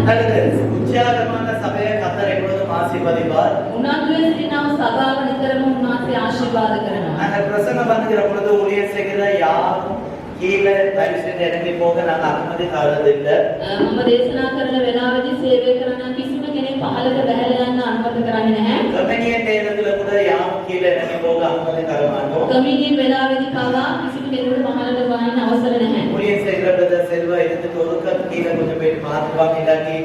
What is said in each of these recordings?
நல்லது. உற்சாகமான சபையை கர்த்தர் எப்பொழுதும் ஆசீர்வதிப்பார். උනන්දුවේ සිටිනා සභාව නිතරම උන්වහන්සේ ආශිර්වාද කරනවා. நாங்கள் பிரசங்கம் பண்ணுகிற பொழுது ஊழியர் செய்கிற யாரும் கீழே தயவு செய்து இறங்கி போக நாங்கள் அனுமதி தரதில்லை. මම දේශනා කරන වෙලාවේදී සේවය කරන කිසිම කෙනෙක් පහළට බැහැලා යන්න අනුමත කරන්නේ නැහැ. கம்யூனியன் நேரத்துல கூட யாரும் கீழே இறங்கி போக அனுமதி தர மாட்டோம். කමිනියන් වෙලාවේදී පවා කිසිම කෙනෙකුට පහළට වහින්න අවසර නැහැ. ஊழியர் செய்கிற பிரதர் செல்வா இருந்துட்டு ஒருக்க கீழே கொஞ்சம் பேர் பார்த்துவாங்க, இல்லாட்டி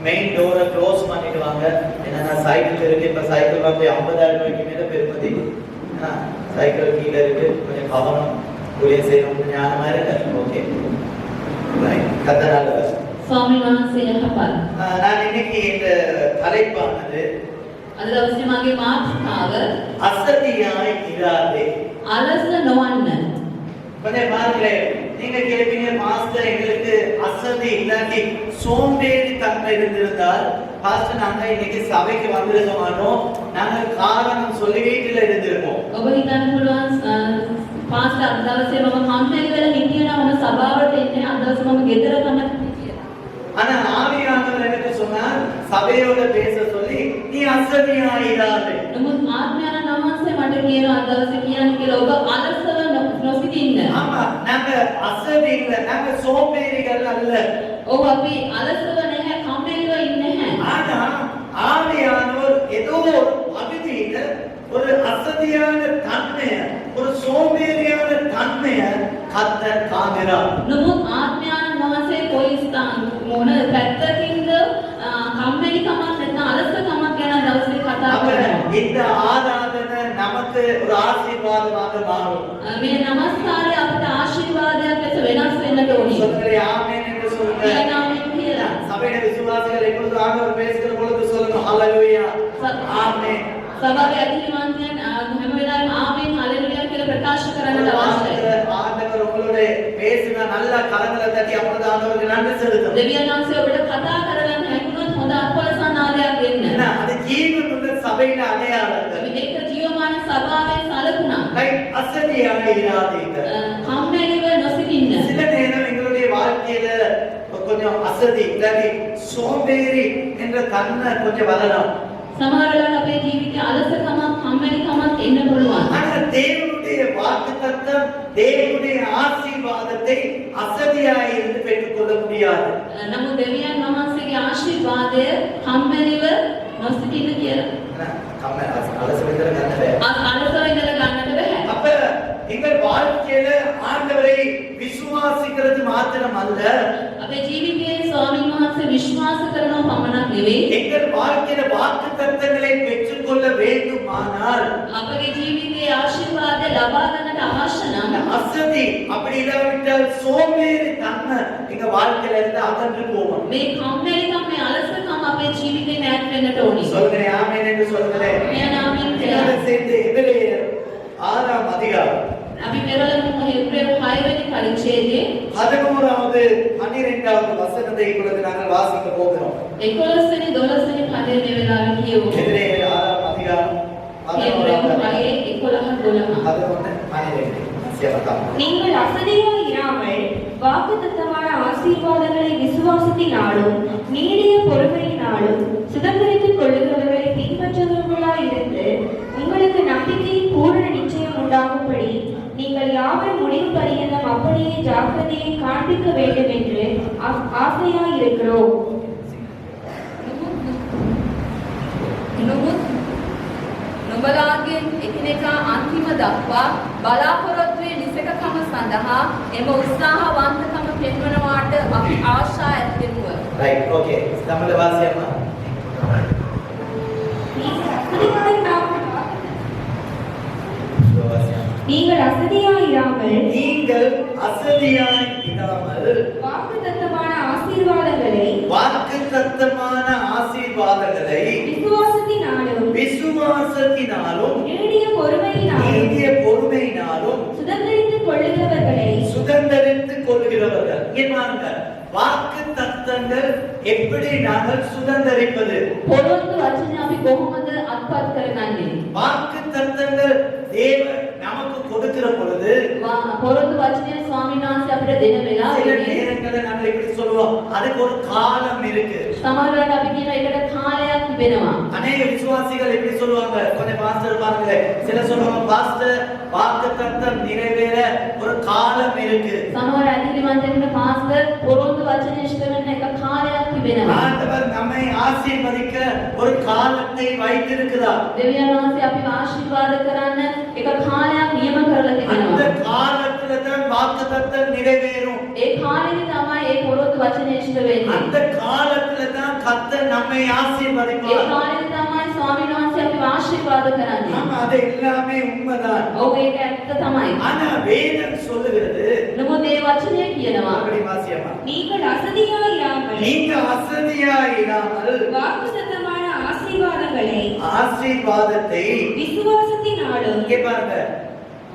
மெயின் டோரை க்ளோஸ் பண்ணிடுவாங்க. ஏன்னா சைக்கிள் இருக்கு, இப்ப சைக்கிள் வந்து 50,000 ரூபாய்க்கு மேல பெருமதி. சைக்கிள் கீழே இருக்கு, கொஞ்சம் கவனம். ஊழியர் செய்யணும் ஞானமா இருக்கு. ஓகே கத்தனால ස්වාමීන් වහන්සේ යහපත්. நான் இன்னைக்கு இந்த தலைப்பானது අද දවසේ මගේ මාතෘකාව அசதியாய் இராதே. අලස නොවන්න. கொஞ்சம் பாருங்களேன், நீங்க கேட்பீங்க மாஸ்டர் எங்களுக்கு அசதி இல்லாட்டி சோம்பேறி தன்மை இருந்திருந்தால் பாஸ்டர் நாங்க இன்னைக்கு சபைக்கு வந்திருக்க மாட்டோம், நாங்க காரணம் சொல்லி வீட்டுல இருந்திருப்போம். ඔබ හිතන්න පුළුවන් පාස්ටර් අද දවසේ මම කම්පැනි වල හිටියනම් මම සභාවට එන්නේ අද දවසේ මම ගෙදර තමයි හිටියේ. ஆனா ஆவியானவர் எனக்கு சொன்னார் சபையோட பேச சொல்லி நீ அசதியாய் இராதே. නමුත් ආත්මයන් වහන්සේ මට කියනවා අද දවසේ කියන්නේ කියලා ඔබ අලසව නොසිටින්න. ஆமா, நாங்க அசதி இல்ல, நாங்க சோம்பேறிகள் அல்ல. ඔව් අපි අලසව නැහැ, කම්මැලිව ඉන්නේ නැහැ. ஆனா ஆவியானவர் ஏதோ ஒரு பகுதியில ஒரு அசதியான தன்மைய, ஒரு சோம்பேறியான தன்மைய கர்த்தர் காண்கிறார். නමුත් ආත්මයන් වහන්සේ කොයි මොන පැත්තකින්ද කම්මැලිකමක් නැත්නම් අලසකමක් ගැන දවසේ කතා කරනවා. இந்த ஆராதனை நமக்கு ஒரு ஆசீர்வாதமாக மாறும். මේ නමස්කාරය අපට ආශිර්වාදයක් ලෙස වෙනස් වෙන්නට ඕනේ. சொல்லுங்க ஆமென் என்று சொல்லுங்க. ආමේන් කියලා. சபையின் விசுவாசிகள் எப்பொழுது ஆண்டவர் பேசுகிற பொழுது சொல்லுங்க ஹalleluya ஆமென். සභාවේ අධිපතියන් හැම වෙලාවෙම ආමේන් හalleluya කියලා ප්‍රකාශ කරන්නට අවශ්‍යයි. ஆண்டவர் உங்களோட பேசினா நல்ல கரங்களை தட்டி அப்பொழுது ஆண்டவருக்கு நன்றி செலுத்தும். දෙවියන් වහන්සේ ඔබට කතා කරගන්න හැකියොත් හොඳ අත්පොලසනාදයක් දෙන්න. அது ஜீவனுள்ள சபையின் அடையாளங்கள். මේක ජීවමාන සභාවේ සලකුණක්. அசதியாக இராதீங்க. කම්මැලිව නොසිටින්න. சில நேரம் எங்களுடைய வாழ்க்கையில கொஞ்சம் அசதி இல்லாட்டி சோம்பேறி என்ற தன்மை கொஞ்சம் வரலாம். සමහර වෙලාවට අපේ ජීවිතයේ අලසකමක්, කම්මැලිකමක් එන්න පුළුවන්. ஆனா தேவனுடைய வாக்குத்தத்தம், தேவனுடைய ஆசீர்வாதத்தை அசதியாய் இருந்து பெற்றுக்கொள்ள முடியாது. නමුත් දෙවියන් වහන්සේගේ ආශිර්වාදය කම්මැලිව නොසිටින්න කියලා. அலச விதற கண்ணவே. අලසව ඉඳලා ගන්නට බෑ. அப்ப எங்கள் வாழ்க்கையில ஆண்டவரை விசுவாசிக்கிறது மாத்திரம் அல்ல, අපේ ජීවිතයේ ස්වාමීන් වහන්සේ විශ්වාස කරනව පමණක් නෙවෙයි. எங்கள் வாழ்க்கையில வாக்குத்தத்தங்களை பெற்றுக்கொள்ள வேண்டுமானால் අපගේ ජීවිතයේ ආශිර්වාද ලබා ගන්නට අවශ්‍ය නම් அசதி அப்படி இல்லாவிட்டால் சோம்பேறி தன்மை எங்க வாழ்க்கையில இருந்து அகன்று போகும். මේ කම්මැලිකම, මේ අලසකම අපේ ජීවිතේ නැත් වෙන්නට ඕනි. சொல்கிறேன் ஆமென் என்று சொல்கிறேன். ආමේන් කියලා. எல்லாரும் சேர்ந்து எபிரேயர் 6ஆம் அதிகாரம் අපි පෙරලමු හෙබ්‍රේය 6 වෙනි පරිච්ඡේදයේ 11வது 12வது வசனத்தை இப்பொழுது நாங்கள் வாசிக்க போகிறோம். 11 වෙනි 12 වෙනි පදයේ මේ වෙලාවේ කියවමු. எபிரேயர் 6ஆம் அதிகாரம் හෙබ්‍රේය 6 11 12 சிவகாம். நீங்கள் அசதியாய் இராமல் வாக்குத்தத்தமான ஆசீர்வாதங்களை விசுவாசத்தினாலும் நீடிய பொறுமையினாலும் சுதந்திரித்துக் கொள்ளுகிறவர்களை பின்பற்றுபவர்களாய் இருந்து உங்களுக்கு நம்பிக்கையின் பூரண நிச்சயம் உண்டாகும்படி நீங்கள் யாவர் முடிவு பரியந்தம் அப்படியே ஜாக்கிரதையை காண்பிக்க வேண்டும் என்று ஆசையாய் இருக்கிறோம். නුඹලාගෙන් එකිනෙකා අන්තිම දක්වා බලාපොරොත්තුවේ නිසකකම සඳහා එම උත්සාහවන්තකම පෙන්වනවාට අපි ආශා ඇතිවෙමු. Right, okay. தமிழ்ல வாசியம்மா. நீங்கள் அசதியாய் இராமல் வாக்குத்தத்தமான ஆசீர்வாதங்களை விசுவாசத்தினாலும் நீடிய பொறுமையினாலும் சுதந்திரித்துக் கொள்ளுகிறவர்கள். வாக்குத்தத்தங்கள் எப்படி நாங்கள் சுதந்திரிப்பது? පොරොන්දු වචන අපි කොහොමද අත්පත් කරගන්නේ? வாக்குத்தத்தங்கள் தேவன் நமக்கு கொடுக்கிற பொழுது පොරොන්දු වචනය ස්වාමීන් වහන්සේ අපිට දෙන சில වෙලාවෙදී நேரங்களில் நாங்கள் இப்படி சொல்லுவோம், அதுக்கு ஒரு காலம் இருக்கு. සමහර වෙලාවට අපි කියන එකට කාලයක් තිබෙනවා. அநேக விசுவாசிகள் எப்படி சொல்லுவாங்க, கொஞ்சம் பாஸ்டர் பாருங்களேன், சில சொல்லுவாங்க, பாஸ்டர் வாக்குத்தத்தம் நிறைவேற ஒரு காலம் இருக்கு. සමහර ඇතිරිමන්තෙකුට පාස්ටර් පොරොන්දු වචනය ඉෂ්ට වෙන්න එක කාලයක් තිබෙනවා. ஆண்டவர் நம்மை ஆசீர்வதிக்க ஒரு காலத்தை வைத்திருக்கிறார். දෙවියන් වහන්සේ අපිව ආශිර්වාද කරන්න එක කාලයක් නියම කරලා அந்த තිබෙනවා. காலத்துல தான் வாக்குத்தத்தம் நிறைவேறும். ඒ කාලෙදි තමයි ඒ පොරොන්දු වචනය ඉෂ්ට වෙන්නේ. அந்த காலத்துல தான் கர்த்தர் நம்மை ඒ ஆசீர்வதிப்பார். කාලෙදි තමයි ස්වාමීන් වහන්සේ අපිව ආශිර්වාද කරන්නේ. ஆமா, அது எல்லாமே உண்மைதான். ඔව් ඒක ඇත්ත තමයි. ஆனா வேதம் சொல்லுகிறது, නමුත් ඒ වචනය කියනවා அப்படி வாசியமா, நீங்கள் அசதியாயிராமல் நீங்க அசதியாயிராமல் வாக்குத்தத்தமான ஆசீர்வாதங்களை ஆசீர்வாதத்தை, விசுவாசத்தினாலும் இங்கே பாருங்க,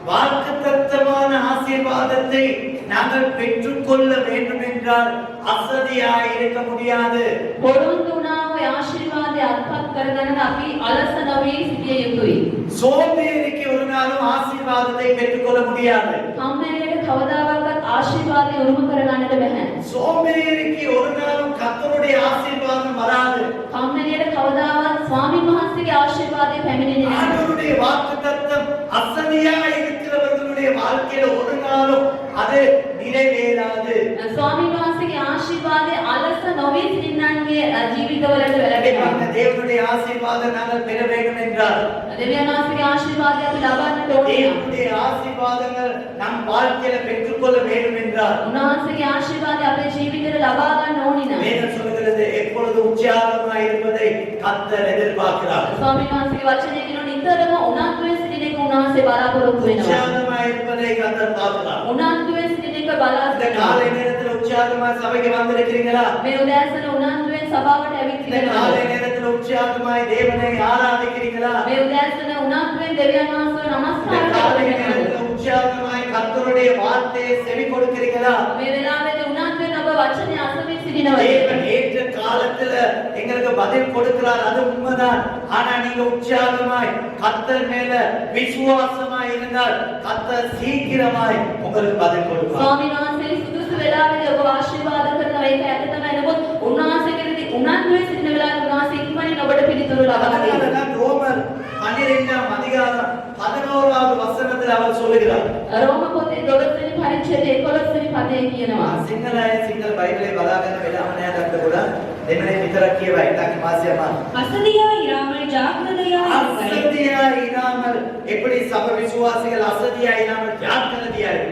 வாக்குத்தத்தமான ஆசீர்வாதத்தை நாங்கள் பெற்றுக்கொள்ள வேண்டும் என்றால் அசதியாய் இருக்க முடியாது. පොරොන්දු වුණා ඔය ආශිර්වාදය අත්පත් කරගන්න අපි අලස නොවී සිටිය යුතුයි. சோம்பேறிக்கு ஒரு நாளும் ஆசீர்வாதத்தை பெற்றுக்கொள்ள முடியாது. කම්මැලියට කවදාවත් ආශිර්වාදය උරුම කරගන්නට බැහැ. சோம்பேறிக்கு ஒரு நாளும் கர்த்தருடைய ஆசீர்வாதம் வராது. කම්මැලියට කවදාවත් ස්වාමීන් වහන්සේගේ ආශිර්වාදය පැමිණෙන්නේ නැහැ. ஆண்டவருடைய வாக்குத்தத்தம் அசதியாய் இருக்கிறவர்களுடைய வாழ்க்கையில ஒரு நாளும் அது நிறைவேறாது. ස්වාමීන් වහන්සේගේ ආශිර්වාදය අලස නොවී සිටින්නන්ගේ ජීවිතවලට වැළපෙනවා. தேவனுடைய ஆசீர்வாதம் நாங்கள் பெற வேண்டும் என்றால், දෙවියන් වහන්සේගේ ආශිර්වාදය අපි ලබන්නට ඕනේ. தேவனுடைய ஆசீர்வாதங்கள் நம் வாழ்க்கையில பெற்றுக்கொள்ள வேண்டும் என்றால், උන්වහන්සේගේ ආශිර්වාදය අපේ ජීවිතේට ලබා ගන්න ඕනේ නම් வேதம் சொல்கிறது, எப்பொழுது உற்சாகமாய் இருப்பதை கர்த்தர் எதிர்பார்க்கிறார். ස්වාමීන් වහන්සේගේ වචනය කියන නිතරම උනන්දුවෙන් සිටින එක උන්වහන්සේ බලාපොරොත්තු වෙනවා. உற்சாகமாய் இருப்பதை கர்த்தர் பார்க்கிறார். උනන්දුවෙන් සිටින එක බලා இந்த காலை நேரத்துல உற்சாகமா சபைக்கு வந்திருக்கிறீங்களா? මේ උදෑසන උනන්දුවෙන් සභාවට ඇවිත් இந்த காலை ඉන්නවා. நேரத்துல உற்சாகமாய் தேவனை ஆராதிக்கிறீங்களா? මේ උදෑසන උනන්දුවෙන් දෙවියන් වහන්සේව இந்த නමස්කාර காலை කරනවා. நேரத்துல உற்சாகமாய் கர்த்தருடைய வார்த்தையை செவி கொடுக்கிறீங்களா? මේ වෙලාවේදී උනන්දුවෙන් ඔබ වචනේ අසමින් සිටිනවා. தேவன் ஏற்ற காலத்துல எங்களுக்கு பதில் கொடுக்கிறார், அது உண்மைதான். ஆனா நீங்க உற்சாகமாய் கர்த்தர் மேல விசுவாசமாய் இருந்தால் கர்த்தர் சீக்கிரமாய் உங்களுக்கு பதில் கொடுப்பார். ස්වාමීන් වහන්සේ සුදුසු වෙලාවෙදී ඔබ ආශිර්වාද කරනවා. ඒක ඇත්ත තමයි. නමුත් උන්වහන්සේගෙදී උනන්දුවෙන් සිටින වෙලාවේ උන්වහන්සේ ඉක්මනින් ඔබට පිළිතුරු ලබා දෙනවා. அதனாலதான் ரோமர் 12ஆம் அதிகாரம் 11வது வசனத்தில் அவர் சொல்லுகிறார். රෝම පොතේ 12 වෙනි පරිච්ඡේදයේ 11 වෙනි පදයේ කියනවා. සිංහල බයිබලේ බලාගන්න වෙලාව නෑ දැක්ක ගොඩක් දෙමළේ විතරක් කියවයි. තාකි මාසියම அசதியாயிராமல் ஜாக்கிரதையாயிருங்கள். அசதியாயிராமல், எப்படி சபை விசுவாசிகள் அசதியாயிராமல் ஜாக்கிரதையாயிரு.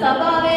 සභාවේ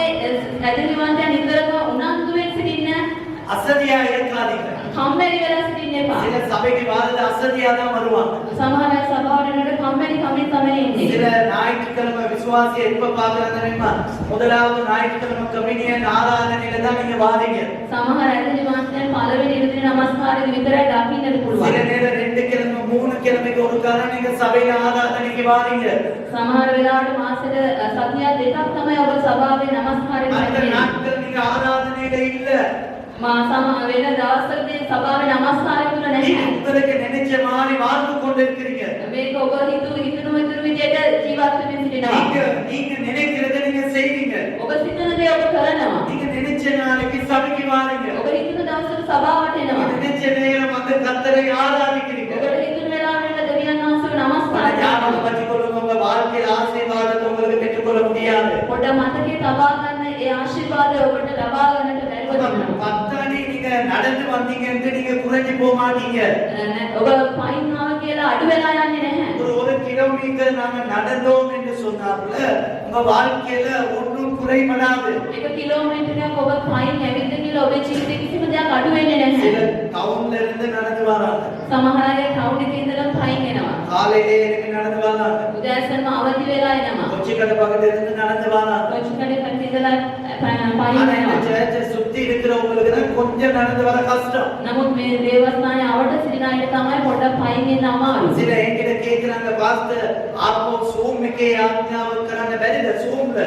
ඇතිරිවන්තයන් නිතරම උනන්දුවෙන් සිටින්න, அசதியா இருக்காதீங்க. කම්මැලි වෙලා සිටින්න එපා. சில சபைக்கு வாரது அசதியா தான் வருவாங்க. සමහර අය සභාවට එනකොට කම්මැලි කමින් තමයි ඉන්නේ. சில ஞாயிற்றுக்கிழமை விசுவாசியை எப்ப பாக்குறாங்க தெரியுமா? முதலாவது ஞாயிற்றுக்கிழமை கம்யூனியன் ஆராதனையில தான் நீங்க வாரீங்க. සමහර ඇතිරිවන්තයන් පළවෙනි ඉරිදි නමස්කාරයේ විතරයි දකින්නට சில පුළුවන්. நேரம் 2 கிழமை 3 கிழமைக்கு ஒரு காலம் நீங்க சபையில ஆராதனைக்கு வாரீங்க. සමහර වෙලාවට මාසෙට සතියක් දෙකක් තමයි ඔබ සභාවේ නමස්කාරයට அந்த පැමිණෙන්නේ. நாட்கள் நீங்க ஆராதனையில இல்ல. වෙන දවස්වලදී සභාවේ නමස්කාරය තුල நீங்க නැහැ. உங்களுக்கு நினைச்ச மாதிரி வாழ்ந்து கொண்டிருக்கிறீங்க. මේක ඔබ හිතුව හිතන විදිහට ජීවත් වෙමින් සිටිනවා. நீங்க நினைக்கிறத நீங்க செய்வீங்க. ඔබ සිතන දේ ඔබ කරනවා. நீங்க நினைச்ச நாளைக்கு சபைக்கு வாரீங்க. ඔබ හිතන දවසට සභාවට එනවා. நினைச்ச நேரம் அந்த கர்த்தரை ஆராதிக்கிறீங்க. ඔබට හිතන වෙලාවට දෙවියන් වහන්සේව ஆனா නමස්කාර ஞாபகம் කරනවා. வச்சுக்கொள்ளுங்க, உங்க வாழ்க்கையில் ஆசீர்வாதத்தை உங்களுக்கு பெற்றுக்கொள்ள முடியாது. පොඩ මතකේ තබා ගන්න ඒ ආශිර්වාදය ඔබට ලබා ගන්නට බැරිව තිබෙනවා. 10 அடி நீங்க நடந்து வந்தீங்கன்னு நீங்க குறைஞ்சு போக மாட்டீங்க. ඔබ පයින් ආව කියලා අඩු වෙලා යන්නේ නැහැ. ஒரு கிலோமீட்டர் நாங்க நடந்தோம் என்று சொன்னாப்புல உங்க வாழ்க்கையில ஒன்றும் குறைபடாது. 1 කිලෝමීටරයක් ඔබ පයින් ඇවිත් කියලා ඔබේ ජීවිතේ කිසිම දෙයක් අඩු වෙන්නේ சில නැහැ. டவுன்ல இருந்து நடந்து வராங்க. සමහර අය ටවුන් එකේ ඉඳලා පයින් එනවා. காலையிலே இருந்து நடந்து வராங்க. උදෑසනම අවදි වෙලා එනවා. கொச்சிக்கடை பக்கத்துல இருந்து நடந்து வராங்க. කොච්චරේ පැත්තේ ඉඳලා පයින් ஆனா இந்த එනවා. சர்ச்சை சுத்தி இருக்கிறவங்களுக்கு தான் கொஞ்சம் நடந்து வர கஷ்டம். නමුත් මේ දේවස්ථානයේ අවට සිටින අයට තමයි පොඩ්ඩක් පයින් එන්න අමාරු. சில என்கிட்ட கேக்குறாங்க, பாஸ்டர் आपको ஜூம் के ஆజ్ఞாவல் करने बैठे ஜூம்ல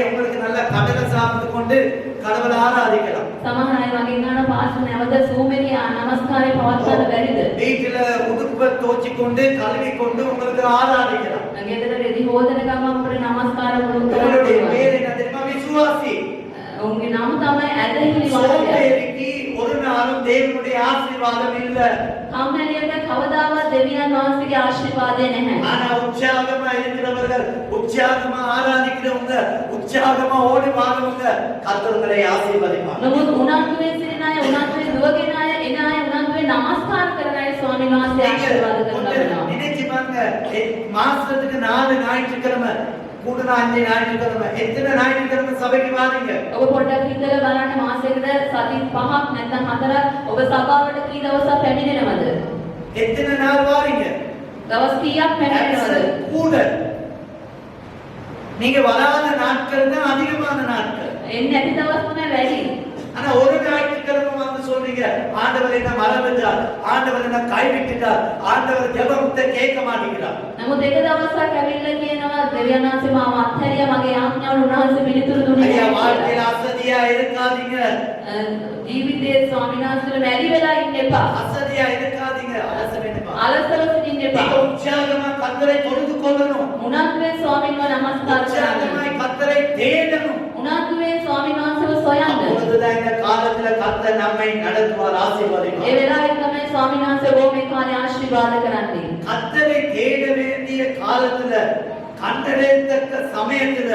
உங்களுக்கு நல்ல கடலை சாப்பிட்டு கொண்டு கடவுளை ஆராதிக்கலாம். සමහර අය වගේ ගන්න පාස් නැවත සූමෙරිය නමස්කාරය පවත්වන්න බැරිද? வீட்டுல உடுப்பை தோச்சி கொண்டு கழுவி கொண்டு உங்களுக்கு ஆராதிக்கலாம். ගෙදර රෙදි හොදන ගමන් අපේ නමස්කාර මුළු உங்களுடைய කරනවා. பேர் என்ன தெரியுமா? விசுவாசி. උන්ගේ නම තමයි ඇදහිලි වාක්‍යය. சோம்பேறிக்கு ஒரு நாளும் தேவனுடைய ஆசீர்வாதம் இல்ல. කම්මැලියට කවදාවත් දෙවියන් වහන්සේගේ ආශිර්වාදය නැහැ. ஆனா உற்சாகமா இருக்கிறவர்கள், உற்சாகமா ஆராதிக்கிறவங்க, உற்சாகமா ஓடி வாரவங்க கர்த்தரை ஆசீர்வதிப்பார். නමුත් උනන්දුවේ සිටින අය, උනන්දුවේ දුවගෙන අය, එන අය, උනන්දුවේ නමස්කාර කරන අය ස්වාමීන් වහන්සේ ආශිර්වාද කරනවා. நினைச்சு பாருங்க, மாசத்துக்கு 4 ஞாயிற்றுக்கிழமை கூடுனா 5 ஞாயிற்றுக்கிழமை, எத்தனை ஞாயிற்றுக்கிழமை சபைக்கு வாரீங்க? ඔබ පොඩ්ඩක් හිතලා බලන්න මාසෙකට සති 5ක් නැත්නම් 4ක් ඔබ සභාවට කී දවසක් පැමිණෙනවද? எத்தனை நாள் வாரீங்க? දවස් කීයක් පැමිණෙනවද? கூட நீங்க வராத நாட்கள் தான் அதிகமான நாட்கள். එන්නේ නැති දවස් තමයි වැඩි. ஆனா ஒரு ஞாயிற்றுக்கிழமை வந்து சொல்றீங்க, ஆண்டவர் என்ன மறந்துட்டார், ஆண்டவர் என்ன கைவிட்டுட்டார், ஆண்டவர் ஜெபத்தை கேட்க மாட்டேங்கிறார். නමුත් එක දවසක් ඇවිල්ලා කියනවා දෙවියන් වහන්සේ මාව අත්හැරියා, මගේ ආඥාවල උන්වහන්සේ පිළිතුරු දුන්නේ ஐயா නැහැ வாழ்க்கையில කියලා. அசதியா இருக்காதீங்க, ජීවිතයේ ස්වාමීන් වහන්සේලා මැරි වෙලා ඉන්න එපා. அசதியா இருக்காதீங்க, அலச வேண்டுமா? අලසව සිටින්න එපා. நீங்க உற்சாகமா கர்த்தரை தொழுது கொள்ளணும், උනන්දුවේ ස්වාමීන් වහන්සේ නමස්කාර කරන්න. உற்சாகமாய் கர்த்தரை தேடணும். උනන්දුවේ ස්වාමීන් වහන්සේව සොයන්න. அப்பொழுதுதான் இந்த காலத்துல கர்த்தர் நம்மை நடத்துவார், ඒ ஆசீர்வதிப்பார். වෙලාවේ තමයි ස්වාමීන් වහන්සේ මේ කාලේ ආශිර්වාද කරන්නේ. கர்த்தரை தேட வேண்டிய காலத்துல, கண்டடையத்தக்க சமயத்துல,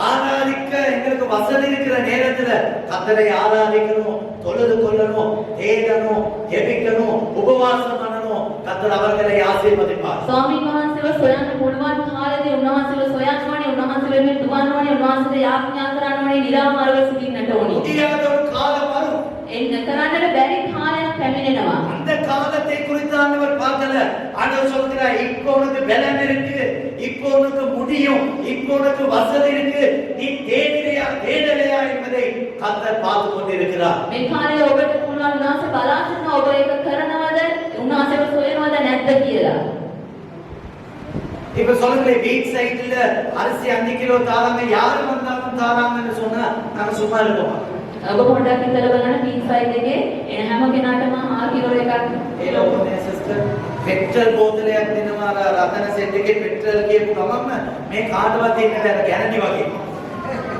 ஆராதிக்க எங்களுக்கு வசதி இருக்கிற நேரத்துல கர்த்தரை ஆராதிக்கணும், தொழுது கொள்ளணும், தேடணும், ஜெபிக்கணும், உபவாசம் பண்ணணும். கர்த்தர் அவர்களை ஆசீர்வதிப்பார். ස්වාමීන් වහන්සේව සොයන්න පුළුවන් කාලේදී උන්වහන්සේව සොයන්න ඕනේ, උන්වහන්සේව මේ දුවන්න ඕනේ, උන්වහන්සේට යාඥා කරන්න ඕනේ, නිරාමාරව සිටින්නට ඕනේ. முடியாத ஒரு காலம் வரும். එන්න කරන්නට බැරි කාලයක් පැමිණෙනවා. அந்த காலத்தை குறித்து ஆண்டவர் பார்க்கல. ஆண்டவர் சொல்கிறார், இப்போ உனக்கு பலம் இருக்கு, இப்போ உனக்கு முடியும், இப்போ உனக்கு வசதி இருக்கு, நீ தேடலையா தேடலையா என்பதை கர்த்தர் பார்த்து கொண்டிருக்கிறார். මේ කාලේ ඔබට පුළුවන් උන්වහන්සේ බලාගෙන ඔබ ඒක කරනවද, උන්වහන්සේව සොයනවද නැද්ද කියලා. இப்ப சொல்லுங்க, வீட் சைடுல அரிசி 5 கிலோ தாராங்க, யாரு வந்தாலும் தாராங்கன்னு சொன்னா நாம சும்மா இருப்போமா? ඔබ පොඩ්ඩක් හිතලා බලන්න පීක් සයිඩ් එකේ එන හැම කෙනාටම 6 කිලෝ එකක් ඒ ලෝකනේ සිස්ටර් පෙට්‍රල් බෝතලයක් දෙනවා රතන සෙට් එකේ පෙට්‍රල් කියපු ගමන්ම මේ කාටවත් දෙන්න බැහැ ගැරන්ටි වගේ.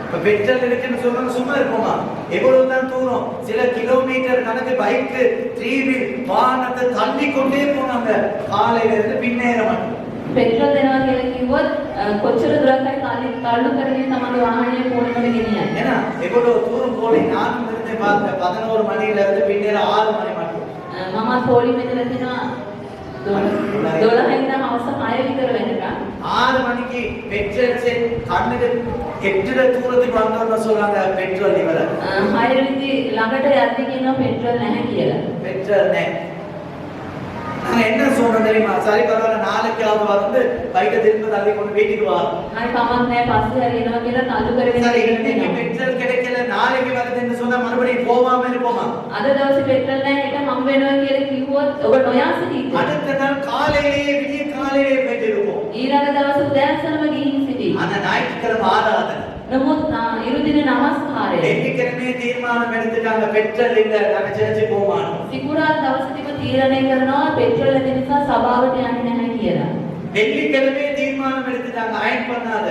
இப்ப பெட்ரோல் இருக்குன்னு சொல்றாங்க, சும்மா இருப்போமா? எவ்வளவு தான் தூரம், சில கிலோமீட்டர் கணக்கு பைக் 3 வீல் வாகனத்தை தள்ளி கொண்டே போனாங்க காலையில இருந்து பின்னேற மாட்டோம். පෙට්‍රල් දෙනවා කියලා කිව්වොත් කොච්චර දුරක් හරි තල්ලු කරගෙන තමයි වාහනය පොළොවට ගෙනියන්නේ. ஏன்னா எவ்வளவு தூரம் போய் நானும் இருந்தே பார்த்தேன். 11 மணில இருந்து பின்னேற 6 மணி மட்டும். මමත් පොළි මෙතන තිනවා 12 ඉඳන් හවස 6 විතර වෙනකම්. 6 மணிக்கு பெட்ரோல் செட் கண்ணுக்கு எட்டுற தூரத்துக்கு வந்தோம்னு சொல்றாங்க பெட்ரோல் இவர. 6 විදි ළඟට යද්දි කියනවා පෙට්‍රල් නැහැ කියලා. பெட்ரோல் நே. நாங்க என்ன சொல்றோம் தெரியுமா? சரி பரவாயில்ல, நாளைக்காவது வந்து பைக்கை திரும்ப தள்ளி கொண்டு வீட்டுக்கு வா. හරි කමක් නැහැ පස්සේ හරි එනවා කියලා තල්ලු කරගෙන சரி, ඉන්න இன்னைக்கு වෙනවා. பெட்ரோல் கிடைக்கல, நாளைக்கு வருதுன்னு சொன்னா மறுபடியும் போகாம இருப்போமா? අද දවසේ පෙට්‍රල් නැහැ හෙට මම වෙනවා කියලා කිව්වොත් ඔබ නොයා සිටීද? அடுத்த நாள் காலையிலேயே விடிய காலையிலேயே போயிட்டு இருப்போம். ඊළඟ දවසේ උදෑසනම ගිහින් සිටී. அந்த ஞாயிற்றுக்கிழமை ஆராதனை. නමුත් ඉරුදින නමස්කාරය வெள்ளிக்கிழமையே தீர்மானம் எடுத்துட்டாங்க, பெட்ரோல் இல்ல, நாங்க சர்ச்சுக்கு போமானோம். සිකුරාදා දවසේදීම තීරණය කරනවා පෙට්‍රල් නැති නිසා සභාවට යන්නේ නැහැ කියලා. வெள்ளிக்கிழமையே தீர்மானம் எடுத்துட்டாங்க, அயன் பண்ணாத.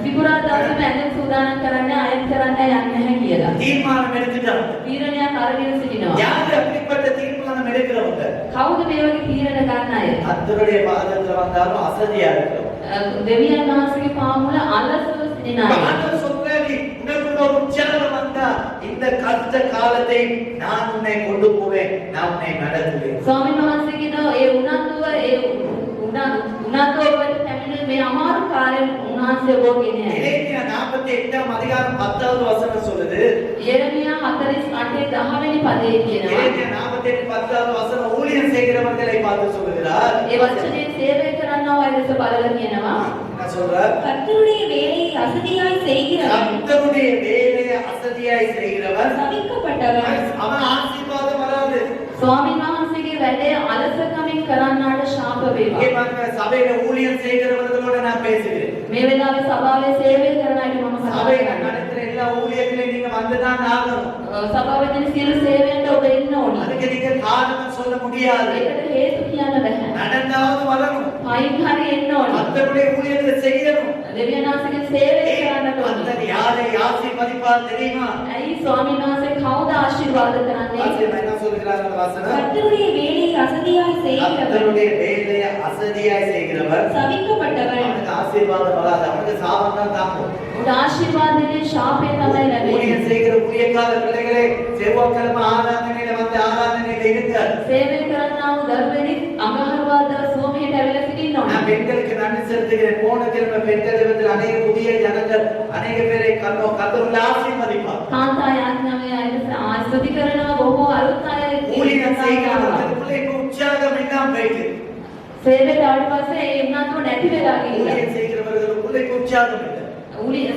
සිකුරාදා දවසේම ඇඳුම් සූදානම් කරන්න අයන් කරන්න යන්නේ නැහැ කියලා. தீர்மானம் எடுத்துட்டாங்க. තීරණයක් අරගෙන සිටිනවා. யாரு அப்படிப்பட்ட தீர்மானம் எடுக்கிறவங்க? කවුද මේ වගේ තීරණ ගන්න අය? கர்த்தருடைய பாதத்துல வந்தாலும் அசதியா இருக்கிறோம். දෙවියන් වහන්සේගේ පාමුල අලසව සිටින අය. ஆண்டவர் சொல்றாரு, உனக்குள்ள ஒரு உற்சாகம் வந்தா இந்த கஷ்ட காலத்தை நான் உன்னை கொண்டு போவேன், நான் உன்னை நடத்துவேன். ස්වාමීන් වහන්සේ කියනවා ඒ උනන්දුව ඔබට පැමිණෙන මේ අමාරු කාලේ උන්වහන්සේ ඔබ ගෙනයයි. எரேமியா 48 அதிகாரம் 10வது வசனம் சொல்லுது. යෙරමියා 48 10 වෙනි පදයේ කියනවා. எரேமியா 48 10வது வசனம் ஊழியம் செய்கிறவர்களை பார்த்து சொல்லுகிறார். ඒ වචනේ සේවය කරන්නව අය දැස බලලා කියනවා. என்ன சொல்றார்? கர்த்தருடைய வேலையை அசதியாய் செய்கிறவன் கர்த்தருடைய வேலையை அசதியாய் செய்கிறவன் சபிக்கப்பட்டவன். அவன் ஆசீர்வாதம் வராது. ස්වාමීන් වහන්සේගේ වැඩේ අලසකමින් කරන්නාට ශාප වේවා. இங்கே பாருங்க, சபையில ஊழியம் செய்கிறவர்களோட நான் பேசுகிறேன். මේ වෙලාවේ සභාවේ සේවය කරන අයට මම කතා சபையில කරනවා. நடத்துற எல்லா ஊழியத்திலே நீங்க வந்துதான் ஆகணும். සභාවේ තියෙන සියලු සේවයන්ට ඔබ එන්න ඕනි. அதுக்கு நீங்க காரணம் சொல்ல முடியாது. ඒකට හේතු කියන්න බෑ. நடந்தாவது வரணும். පයින් හරි එන්න ඕනි. கர்த்தருடைய ஊழியத்தை செய்யணும். දෙවියන් වහන්සේගේ සේවය කරන්නට ඕනි. கர்த்தர் யாரை ஆசீர்வதிப்பார் தெரியுமா? ඇයි ස්වාමීන් වහන්සේ කවුද ආශිර්වාද කරන්නේ? ஆசீர்வாதம் என்ன சொல்கிறார் அந்த வசனம்? கர்த்தருடைய வேலையை அசதியாய் செய்கிறவர் கர்த்தருடைய வேலையை அசதியாய் செய்கிறவர் சபிக்கப்பட்டவர். அவனுக்கு ஆசீர்வாதம் வராது. அவனுக்கு சாபம் தான் தாங்கும். උට ආශිර්වාදනේ ශාපේ තමයි ලැබෙන්නේ. ஊழியம் செய்கிற ஊழியக்கார பிள்ளைகளே செவ்வாய்க்கிழமை ஆராதனையில வந்து ஆராதனையில இருங்க. සේවය කරන්නා වූ දරුවෙනි අඟහරුවාදා සෝමයට ඇවිල්ලා සිටින්න ඕන. நான் பெண்களுக்கு நன்றி செலுத்துகிறேன். போன கிழமை பெண்கள் தினத்தில் அநேக புதிய ஜனங்கள் அநேக பேரை கர்த்தருடைய ஆசீர்வதிப்பார். කාන්තා යාඥාවේ අයට ආස්තුති කරනවා බොහෝ අලුත් අය ஊழியம் செய்கிறவர்களுக்குள்ள இப்ப உற்சாகம் இல்லாம போயிட்டு. සේවයට ආවට පස්සේ ඒ උනන්දුව නැති වෙලා ගිහිල්ලා. ஊழியம் செய்கிறவர்களுக்குள்ள இப்ப உற்சாகம் இல்லை.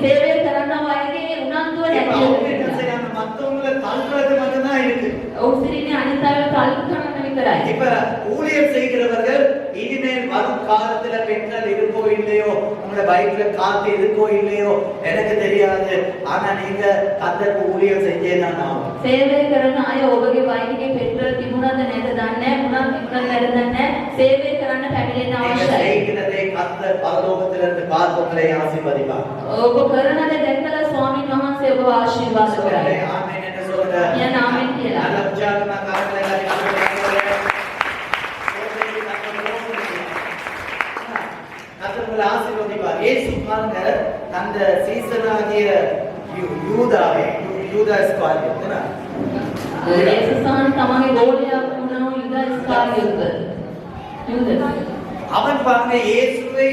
සේවය කරන්නා අයගේ උනන්දුව இப்ப නැති அவங்க என்ன වෙලා. செய்யறாங்க? மத்தவங்களை தள்ளுறது மட்டும்தான் இருக்கு. ඔව් සිරිනේ අනිත් අයව තල්ලු කරන්න විතරයි. இப்ப ஊழியம் செய்கிறவர்கள் இனிமேல் வரும் காலத்துல பெண்கள் இருக்கோ இல்லையோ, உங்களோட பைக்ல காத்து இருக்கோ இல்லையோ எனக்கு தெரியாது. ஆனா நீங்க அந்த ஊழியம் செஞ்சேதான் ஆகும். සේවය කරන අය ඔබගේ බයිකේ පෙට්‍රල් තිබුණාද නැද්ද දන්නේ නැහැ. උනන් තිබුණාද නැද්ද දන්නේ නැහැ. සේවය කරන්න පැමිණෙන්න நீங்க අවශ්‍යයි. செய்கிறதை கர்த்தர் பரலோகத்திலிருந்து பார்த்து உங்களை ஆசீர்வதிப்பார். ඔබ කරන දේ දැකලා ස්වාමීන් වහන්සේ ඔබව ආශිර්වාද කරයි. ஆமென் என்று சொல்லுங்க. කියන්න ආමෙන් කියලා. நல்ல உற்சாகமா கரங்களை தட்டி கர்த்தர் உங்களை ஆசீர்வதிப்பார். இயேசு பாருங்க அந்த சீசனாகிய யூதா இஸ்காரியோத் என்ன? යේසුස්වහන්සේ තමන්ගේ ගෝලයා වුණා වූ යුදා ඉස්කාරියෝත්. යුදා. அவன் பாருங்க இயேசுவை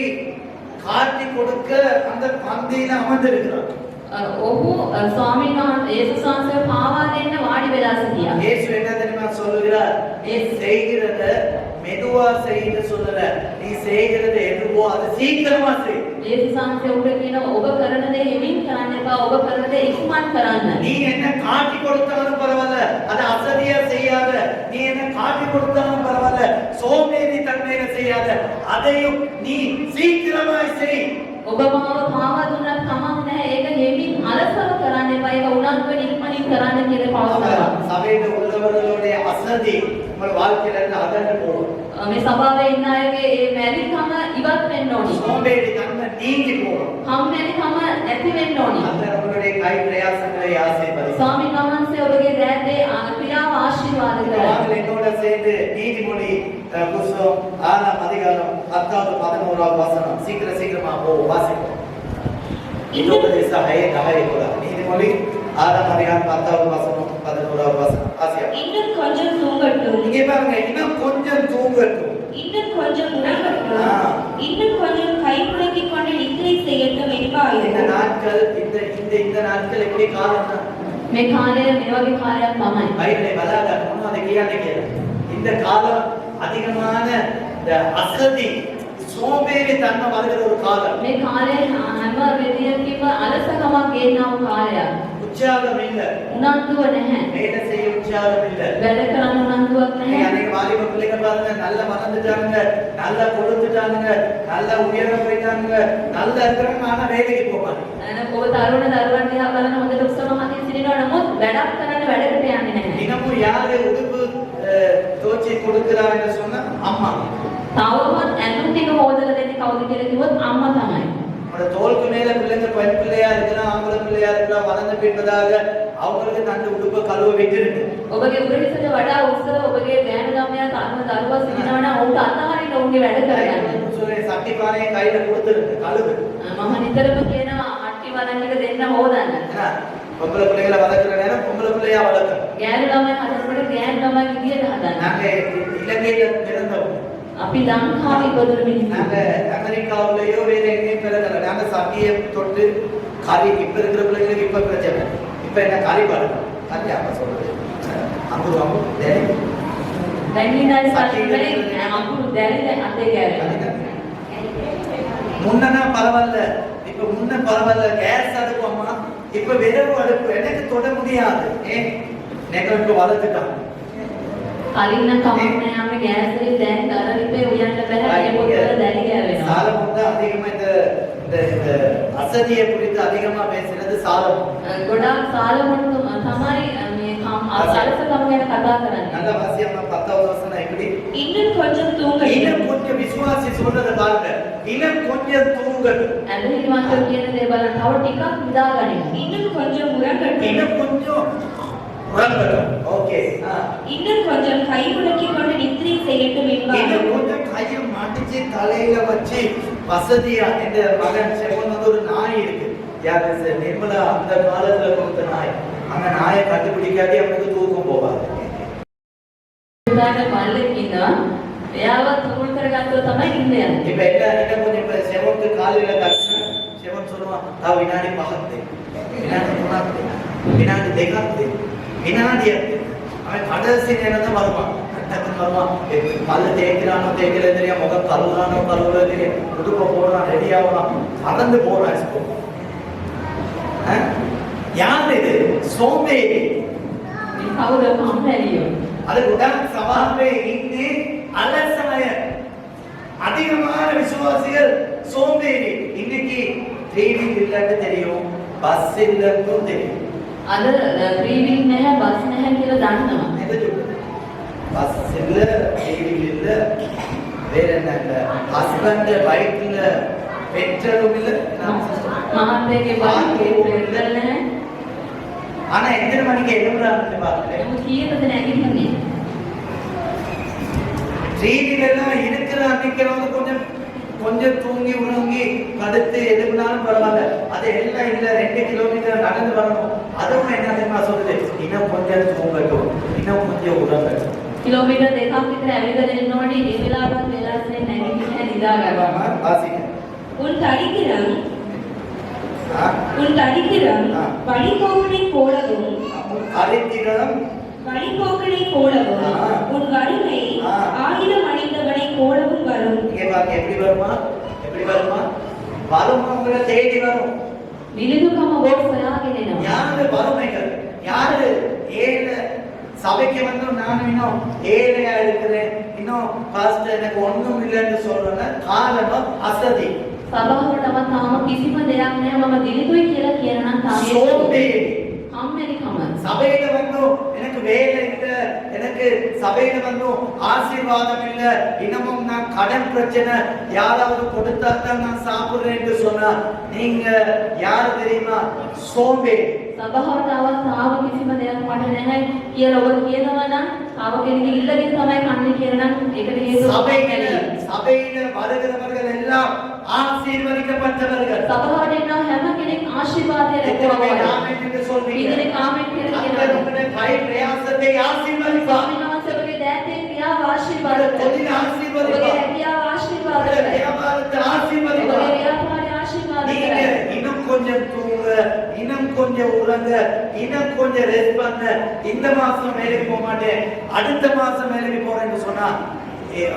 காட்டி கொடுக்க அந்த பந்தியில அமர்ந்திருக்கிறான். ඔහු ස්වාමීන් වහන්සේ යේසුස් වහන්සේ පාවා දෙන්න වාඩි වෙලා සිටියා. இயேசு என்ன தெரியுமா சொல்லுகிறார்? நீ செய்கிறத மெதுவா செய்து சொல்லல. நீ செய்கிறது எதுவோ அது சீக்கிரமா செய். යේසුස් වහන්සේ උඹ කියන ඔබ කරන දේ හිමින් කරන්න එපා. ඔබ කරන දේ ඉක්මන් කරන්න. நீ என்ன காட்டி கொடுத்தாலும் பரவாயில்ல, அது அசதியா செய்யாத. நீ என்ன காட்டி கொடுத்தாலும் பரவாயில்ல, சோம்பேறி தன்மையில செய்யாத. அதையும் நீ சீக்கிரமாய் செய். ඔබ මාව පාවා දුන්නත් කමක් නැහැ. ඒක හිමින් අලසව කරන්න එපා. ඒක උනන්දුවෙන් ඉක්මනින් කරන්න කියලා පවසනවා. சபையில உள்ளவர்களுடைய அசதி உங்கள் வாழ்க்கையில இருந்து அகன்று போகும். මේ සභාවේ ඉන්න අයගේ මේ මැලිකම ඉවත් වෙන්න ඕනි. சோம்பேறி தன்மை நீங்கி போகும். කම්මැලිකම නැති වෙන්න ඕනි. கர்த்தர் உங்களுடைய கை பிரயாசங்களை ஆசீர்வதிப்பார். ස්වාමීන් වහන්සේ ඔබගේ දෑතේ ක්‍රියාව ආශිර්වාද කරයි. வாங்கள் என்னோட சேர்ந்து நீதிமொழி புஸ்தகம் 6ஆம் அதிகாரம் 10வது 11வது வசனம் சீக்கிரமா வாசிப்போம். உபதேச ஹய கூட நீதிமொழி 6ஆம் அதிகாரம் 10வது வசனம் 11வது வசனம் வாசிப்போம். இன்னும் கொஞ்சம் தூங்கட்டும். இங்கே பாருங்க, இன்னும் கொஞ்சம் தூங்கட்டும். இன்னும் கொஞ்சம் உறங்கட்டும். ஆ. இன்னும் கொஞ்சம் கை முடக்கிக் கொண்டு நித்திரை செய்யட்டும் இந்த என்பார்கள். நாட்கள் இந்த நாட்கள் எப்படி காலம் මේ කාලය මේ වගේ කාලයක් තමයි. பைபிளை வளாக முன்னாடி கேட்கிறேன். இந்த காலம் அதிகமான இந்த அசதி சோம்பேறி தன்மை வருகிற ஒரு காலம். මේ කාලේ හැම වෙදියකින්ම අලසකමක් ගේනා වූ කාලයක්. உற்சாகம் இல்ல, උනන්දුව නැහැ. வேலை செய்ய உற்சாகம் இல்ல. වැඩ කරන්න උනන්දුවක් නැහැ. அன்னைக்கு வாலிப பிள்ளைங்க பாருங்க, நல்லா வளர்ந்துட்டாங்க, நல்லா கொடுத்துட்டாங்க, நல்லா உயரம் போயிட்டாங்க, நல்லா இருக்கிறாங்க, ஆனா வேலைக்கு போவாங்க. ඔබ තරුණ දරුවන් දිහා බලන හොඳට උත්සව මතින් සිටිනවා. නමුත් වැඩක් කරන්න වැඩකට යන්නේ නැහැ. தினமும் யாரு உடுப்பு தோச்சி கொடுக்கிறார் என்று சொன்னா அம்மா. තවමත් ඇඳුම් ටික හොදලා දෙන්නේ කවුද කියලා කිව්වොත් අම්මා තමයි. அவரோட தோளுக்கு மேல பிள்ளைங்க பெண் பிள்ளையா இருக்கலாம், ஆம்பளை பிள்ளையா இருக்கலாம், வளர்ந்து பின்பதாக அவங்களுக்கு தண்டு உடுப்பை கழுவ வைக்கிறது. ඔබගේ උරහිසට වඩා උත්සව ඔබගේ ගෑනු ළමයා තරුණ දරුවා සිටිනවා නම් ඔවුන්ට අතහරින්න ඔවුන්ගේ වැඩ කරගන්න. சொல்றேன், சட்டி பானையை கையில கொடுத்துருக்கு, கழுவு. මම නිතරම කියනවා අට්ටි වරන් එක දෙන්න හොදන්න. ஏன்னா பொம்பளை பிள்ளைகளை வளர்க்குற நேரம் பொம்பளை பிள்ளையா வளர்க்கணும். ගෑනු ළමයා හදනකොට ගෑනු ළමයා විදියට හදන්න. நாங்க இலங்கையில பிறந்தவங்க, අපි ලංකාවේ ඉපදුණු මිනිස්සු. நாங்க அமெரிக்காவிலேயோ வேற எங்கேயும் பிறந்தல. நாங்க சட்டியை தொட்டு கறி இப்ப இருக்கிற பிள்ளைங்களுக்கு இப்ப பிரச்சனை. இப்ப என்ன கறி பாருங்க, கறி அப்ப சொல்றது அம்புரு දැන් ඉන්න අය සල්ලිවලින් අකුරු දැරිලා අතේ ගෑවෙනවා. முன்னா பரவாயில்ல, இப்ப முன்ன பரவாயில்ல, கேஸ் அடுப்பு அம்மா, இப்ப விறகு அடுப்பு எனக்கு தொட முடியாது. ஏன் நெகட்டிவ் வளர்த்துட்டாங்க. කලින් නම් කමක් නෑ අපි ගෑස් වලින් දැන් දර රිපේ උයන්න බෑ. ඒ පොතවල දැලි ගෑවෙනවා. சாலம் வந்து அதிகமா இந்த இந்த அசதியை குறித்து அதிகமா பேசினது சாலமோன். ගොඩාක් සාලමෝන් තමයි මේ අලසකම ගැන කතා කරන්නේ. நல்ல வாசியம்மா 10வது வசனம் எப்படி? இன்னும் கொஞ்சம் தூங்கட்டும். இன்னும் கொஞ்சம் விசுவாசி சொல்றத பாருங்க. இன்னும் கொஞ்சம் தூங்கட்டும். ඇදහිලිවන්තෝ කියන දේ බලන්න තව ටිකක් නිදාගනිමු. இன்னும் கொஞ்சம் உறங்கட்டும். இன்னும் கொஞ்சம் உறங்கட்டும். ஓகே. இன்னும் கொஞ்சம் கை முடக்கிக் கொண்டு நித்திரை செய்யட்டும் என்பார். இன்னும் கொஞ்சம் கையை மாட்டிச்சு தலையில வச்சு வசதியா இந்த மகன் செவன் வந்து ஒரு நாய் இருக்கு. யாரு நிர்மலா அந்த காலத்துல கொடுத்த நாய். அந்த நாயை கண்டுபிடிக்காதே அவனுக்கு தூக்கம் போகாது. උදාට බල්ලෙක් ඉන්නවා. එයාව තුමුල් කරගත්තොත් තමයි ඉන්න යන්නේ. இப்ப என்ன கொஞ்சம் இப்ப செவனுக்கு காலையில கட்டினா செவன் சொல்லுவான் தா வினாடி பகத்து வினாடி துணாத்து வினாடி தேகாத்து வினாடி அவன் கடைசி நேரம் தான் வருவான். டக்குன்னு வருவான். பல்லு தேய்க்கிறானோ தேய்க்கல தெரியும், முகம் கழுவுறானோ கழுவுல தெரியும், உடுப்ப போடுறான், ரெடி ஆகுறான், பறந்து போறான். யார் இது? சோம்பேறி. කවුද කම්මැලියෝ? அது உடன் சவாலே இங்கு அலசமய அதிகமான விசுவாசிகள் சோம்பேறி. இன்னைக்கு ட்ரெயின் இல்லன்னு தெரியும், பஸ் இல்லன்னு தெரியும். අද ත්‍රිවිල් නැහැ බස් නැහැ කියලා දන්නවා. பஸ் இல்ல, ட்ரெயின் இல்ல, வேற என்ன இல்ல, ஹஸ்பண்ட் பைக்ல பெட்ரோல் இல்ல, මහත්මයාගේ බයිකේ පෙට්‍රල් නැහැ. ஆனா எத்தனை மணிக்கு எழும்புறாங்கன்னு பாருங்க. நம்ம කීයටද නැගිටින්නේ? ட்ரெயின்ல எல்லாம் இருக்கிற அன்னைக்கு வந்து கொஞ்சம் கொஞ்சம் தூங்கி உறங்கி படுத்து எழுப்பினாலும் பரவாயில்ல. அது எல்லாம் இல்ல, 2 கிலோமீட்டர் நடந்து வரணும். அதுவும் என்ன தெரியுமா சொல்லுது? இன்னும் கொஞ்சம் தூங்கட்டும், இன்னும் கொஞ்சம் உறங்கட்டும். කිලෝමීටර් 2ක් විතර ඇවිදගෙන එන්න ඕනේ. ඒ වෙලාවට වෙලාස්නේ නැගිටින්න නිදා ගන්නවා. வாசிங்க. உன் தரித்திரம் வழிபோக்கனை போலவும் அரித்திரம் வழிபோக்கனை போலவும் உன் வறுமை 1000 அணிந்தவனை போலவும் வரும். இங்க பாருங்க எப்படி வருமா? எப்படி வருமா? வறுமை உங்களை தேடி வரும். මිලිඳුකම වෝට් හොයාගෙන එනවා. யாரு வறுமைகள்? யாரு ஏழை? சபைக்கு வந்து நான் இன்னும் ஏழையா இருக்கிறேன், இன்னும் பாஸ்டர் எனக்கு ஒண்ணும் இல்லைன்னு சொல்றேன். காரணம் அசதி. සභාවටම තාම කිසිම දෙයක් නැහැ මම දිලිතුයි කියලා කියන නම් තාම சோம்பேறி. කම්මැලිකම. சபையில வந்தும் எனக்கு வேலை இல்ல, எனக்கு சபையில வந்தும் ஆசீர்வாதம் இல்ல, இன்னமும் நான் கடன் பிரச்சனை, யாராவது கொடுத்தா தான் நான் சாப்பிடுறேன்னு சொன்னா நீங்க யாரு தெரியுமா? சோம்பேறி. සභාවට ආවත් තාම කිසිම දෙයක් මට නැහැ කියලා ඔබ කියනවා නම් තාම කෙනෙක් ඉල්ලගෙන තමයි කන්නේ කියලා නම් ඒකට හේතුව சபையில வருகிறவர்கள் எல்லாம் ஆசீர்வதிக்கப்பட்டவர்கள். සභාවට එනවා හැම කෙනෙක් ආශිර්වාදය ලැබෙනවා. ஆமென் என்று சொல்வீங்க. ඉදිරි කාමෙන් කියලා කියනවා. உங்களுடைய கை பிரயாசத்தை ஆசீர்வதிப்பார். ස්වාමීන් වහන්සේ ඔබගේ දෑතේ ක්‍රියාව ආශිර්වාද කරනවා. தொழில் ஆசீர்வதிப்பார். ඔබගේ හැකියාව ආශිර්වාද உங்களுடைய කරනවා. வியாபாரத்தை ஆசீர்வதிப்பார். ඔබගේ ව්‍යාපාරය ආශිර්වාද நீங்க කරනවා. இன்னும் கொஞ்சம் தூங்க, இன்னும் கொஞ்சம் உறங்க, இன்னும் கொஞ்சம் ரெஸ்ட் பண்ண, இந்த மாசம் வேலைக்கு போக மாட்டேன், அடுத்த மாசம் வேலைக்கு போறேன்னு சொன்னா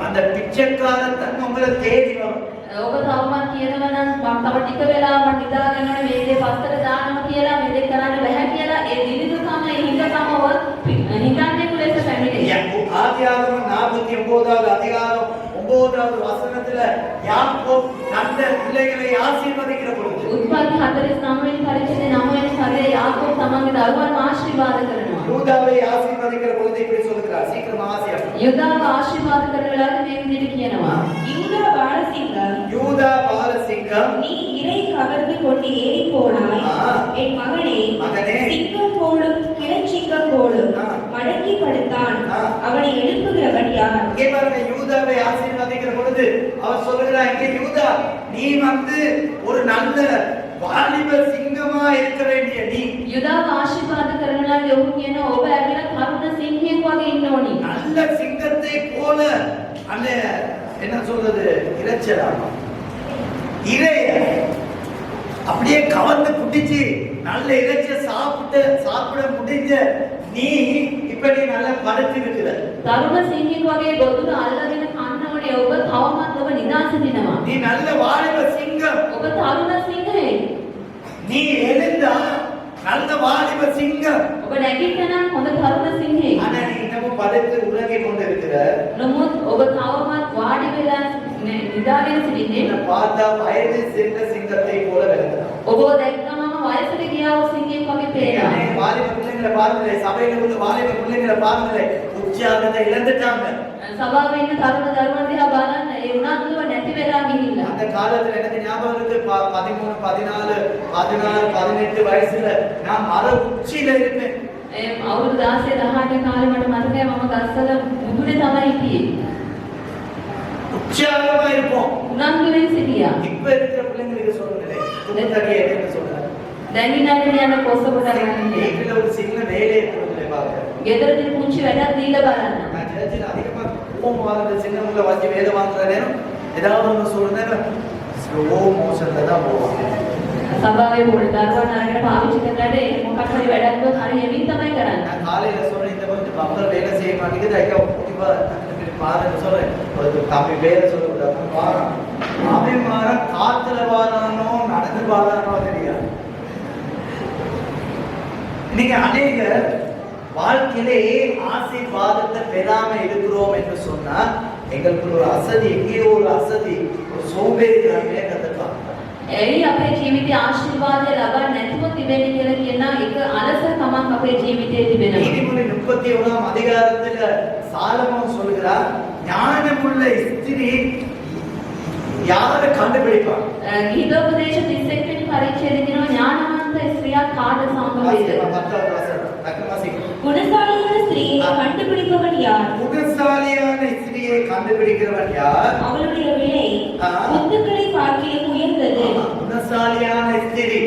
அந்த பிச்சைக்காரன் தன் உங்களை தேடி வரும். ඔබ තවමත් කියනවා නම් මම තව ටික වෙලාවක් නිදා ගන්නවා මේ දේ පස්සට දානවා කියලා මේ දේ කරන්න බෑ කියලා ඒ දිලිදුකම ඒ හිඟකමව හිඟන්නේ කුලෙස පැමිණේ. ஆதியாகமம் 49வது அதிகாரம் 9வது வசனத்துல யாக்கோப் தந்த பிள்ளைகளை ஆசீர்வதிக்கிற பொழுது උත්පත්ති 49 වෙනි පරිච්ඡේදයේ 9 වෙනි පදයේ යාකෝබ් තමන්ගේ දරුවන් ආශිර්වාද කරනවා. யூதாவை ஆசீர்வதிக்கிற பொழுது இப்படி சொல்லுகிறார். சீக்கிரம் ஆசியம். யூதாව ආශිර්වාද කරන වෙලාවේ මේ විදිහට කියනවා. யூதா பாலசிங்கம், யூதா பாலசிங்கம், நீ இறை கவர்ந்து கொண்டு ஏறி போனாய். என் மகனே, சிங்கம் போலும் கிளச்சிங்கம் போலும் மடக்கி படுத்தான். அவனை எழுப்புகிறவன் யார்? இங்கே பாருங்க, யூதாவை ஆசீர்வதிக்கிற பொழுது அவர் சொல்லுகிறார், இங்கே யூதா நீ வந்து ஒரு நல்ல வாலிப சிங்கமா இருக்க வேண்டிய நீ. யூதாව ආශිර්වාද කරන වෙලාවේ ඔහු කියනවා ඔබ ඇවිල්ලා තරුණ සිංහෙක් වගේ ඉන්න ඕනි. நல்ல சிங்கத்தை போல அந்த என்ன சொல்றது இறைச்சலாமா இறைய அப்படியே கவர்ந்து புடிச்சு நல்ல இறைச்ச சாப்பிட முடிஞ்ச நீ இப்ப நீ நல்லா படுத்து இருக்கிற. තරුණ සිංහෙක් වගේ ගොදුර අල්ලගෙන කන්න ඕනේ ඔබ තවමත් ඔබ නිදාස දිනවා. நீ நல்ல வாலிப சிங்கம். ඔබ තරුණ සිංහෙක්. நீ எழுந்தா நல்ல வாலிப சிங்கம். ඔබ නැගිටිනා හොඳ තරුණ සිංහෙක්. ஆனா நீ இன்னமும் படுத்து உறங்கிக் கொண்டிருக்கிற. නමුත් ඔබ තවමත් වාඩි වෙලා නිදාගෙන නිදාගෙන සිටින්නේ உன்னை பார்த்தா வயது சென்ற சிங்கத்தை போல விளங்குறான். ඔබ දැක්කම වයසට ගියා වූ සිංහෙක් වගේ පේනවා. அநேக வாலிப பிள்ளைங்களை பாருங்களே, சபையில உள்ள வாலிப பிள்ளைங்களை பாருங்களே, உற்சாகத்தை இழந்துட்டாங்க. සභාවේ ඉන්න තරුණ දරුවන් දිහා බලන්න ඒ උනන්දුව නැති වෙලා ගිහිල්ලා. அந்த காலத்துல எனக்கு ஞாபகம் இருக்கு 13, 14, 16, 18 வயசுல நான் மர உச்சியில இருப்பேன். අවුරුදු 16 18 කාලේ මට මතකයි මම ගස්වල මුදුනේ තමයි හිටියේ. உற்சாகமா இருப்போம். උනන්දුවෙන් සිටියා. இப்ப இருக்கிற பிள்ளைங்களுக்கு சொல்லுங்களேன், துணித்தடியை என்ன சொல்றாங்க? දැන් ඉන්නට යන කොස්ස කොට ගන්න. வீட்டுல ஒரு சின்ன வேலையை கொடுங்களே பாருங்க. ගෙදරදී පුංචි වැඩක් දීලා බලන්න. நான் சர்ச்சில் அதிகமா கோபம் வாழ்ந்த சின்னவங்களை வச்சு வேலை வாங்குற நேரம் ஏதாவது ஒன்று சொல்லுங்க, ஸ்லோ மோஷன்ல தான் போவாங்க. සභාවේ පොඩි දරුවන් අරගෙන පාවිච්චි කරනකොට මොකක් හරි වැඩක් දුන්නොත් හරි එමින් තමයි කරන්නේ. நான் காலையில சொல்றேன், இந்த கொஞ்சம் பம்பர் வேலை செய்ய மாட்டேங்குது, ஐயா ஓகேவா பாருன்னு சொல்றேன். ஒரு தம்பி வேலை சொல்லக்கூடாது, வாரம் அவன் வாரம் காத்துல வாரானோ நடந்து வாரானோ தெரியாது. இன்னைக்கு அநேக வாழ்க்கையிலே ஆசீர்வாதத்தை பெறாம இருக்கிறோம் என்று சொன்னா எங்களுக்கு ஒரு அசதி, எங்கேயோ ஒரு அசதி, ஒரு சோம்பேறித்தனமே கத்துக்கலாம். එයි අපේ ජීවිතයේ ආශිර්වාදය ලබන්න නැතුව තිබෙන්නේ කියලා කියන එක අලසකමක් අපේ ජීවිතයේ තිබෙනවා. நீதிமொழி 31ஆம் அதிகாரத்துல சாலமோன் சொல்கிறார், ஞானமுள்ள ஸ்திரீ யாரை கண்டுபிடிப்பான்? ගීතෝපදේශ 31 වෙනි පරිච්ඡේදයේ කියනවා ඥානවන්ත ස්ත්‍රියක් කාට සම්බන්ධද? குணசாலியான ஸ்திரீயை கண்டுபிடிப்பவன் யார்? குணசாலியான ஸ்திரீயை கண்டுபிடிக்கிறவன் யார்? அவளுடைய விலை முத்துக்களை பார்க்கிலும் உயர்ந்தது. குணசாலியான ஸ்திரீ,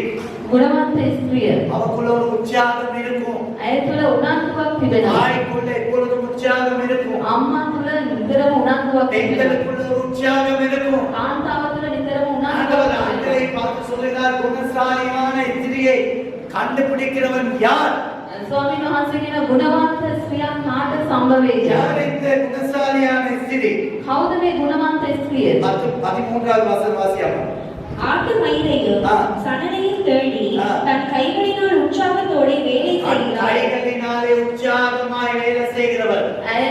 ගුණවන්ත ස්ත්‍රිය. அவளுக்குள்ள ஒரு உற்சாகம் இருக்கும். ඇය තුළ උනන්දුවක් තිබෙනවා. தாய்க்குள்ள எப்பொழுதும் உற்சாகம் இருக்கும். අම්මා තුළ නිතරම උනන්දුවක් තිබෙනවා. பெண்களுக்குள்ள ஒரு உற்சாகம் இருக்கும். කාන්තාව තුළ නිතරම ஆண்டவர் උනන්දුවක් ஆண்களை තිබෙනවා. பார்த்து சொல்லுகிறார், குணசாலியான ஸ்திரீயை கண்டுபிடிக்கிறவன் யார்? ස්වාමීන් වහන්සේ කියන ගුණවන්ත ස්ත්‍රියක් කාට සම්බවේද? யார் இந்த குணசாலியான ஸ்திரீ? කවුද මේ ගුණවන්ත ස්ත්‍රිය? 13வது வசனம் வாசியாமா. ஆட்டு மயிரையும் சணலையும் தேடி தன் கைகளினால் உற்சாகத்தோட வேலை செய்கிறார். கைகளினாலே உற்சாகமாய் வேலை செய்கிறவர்.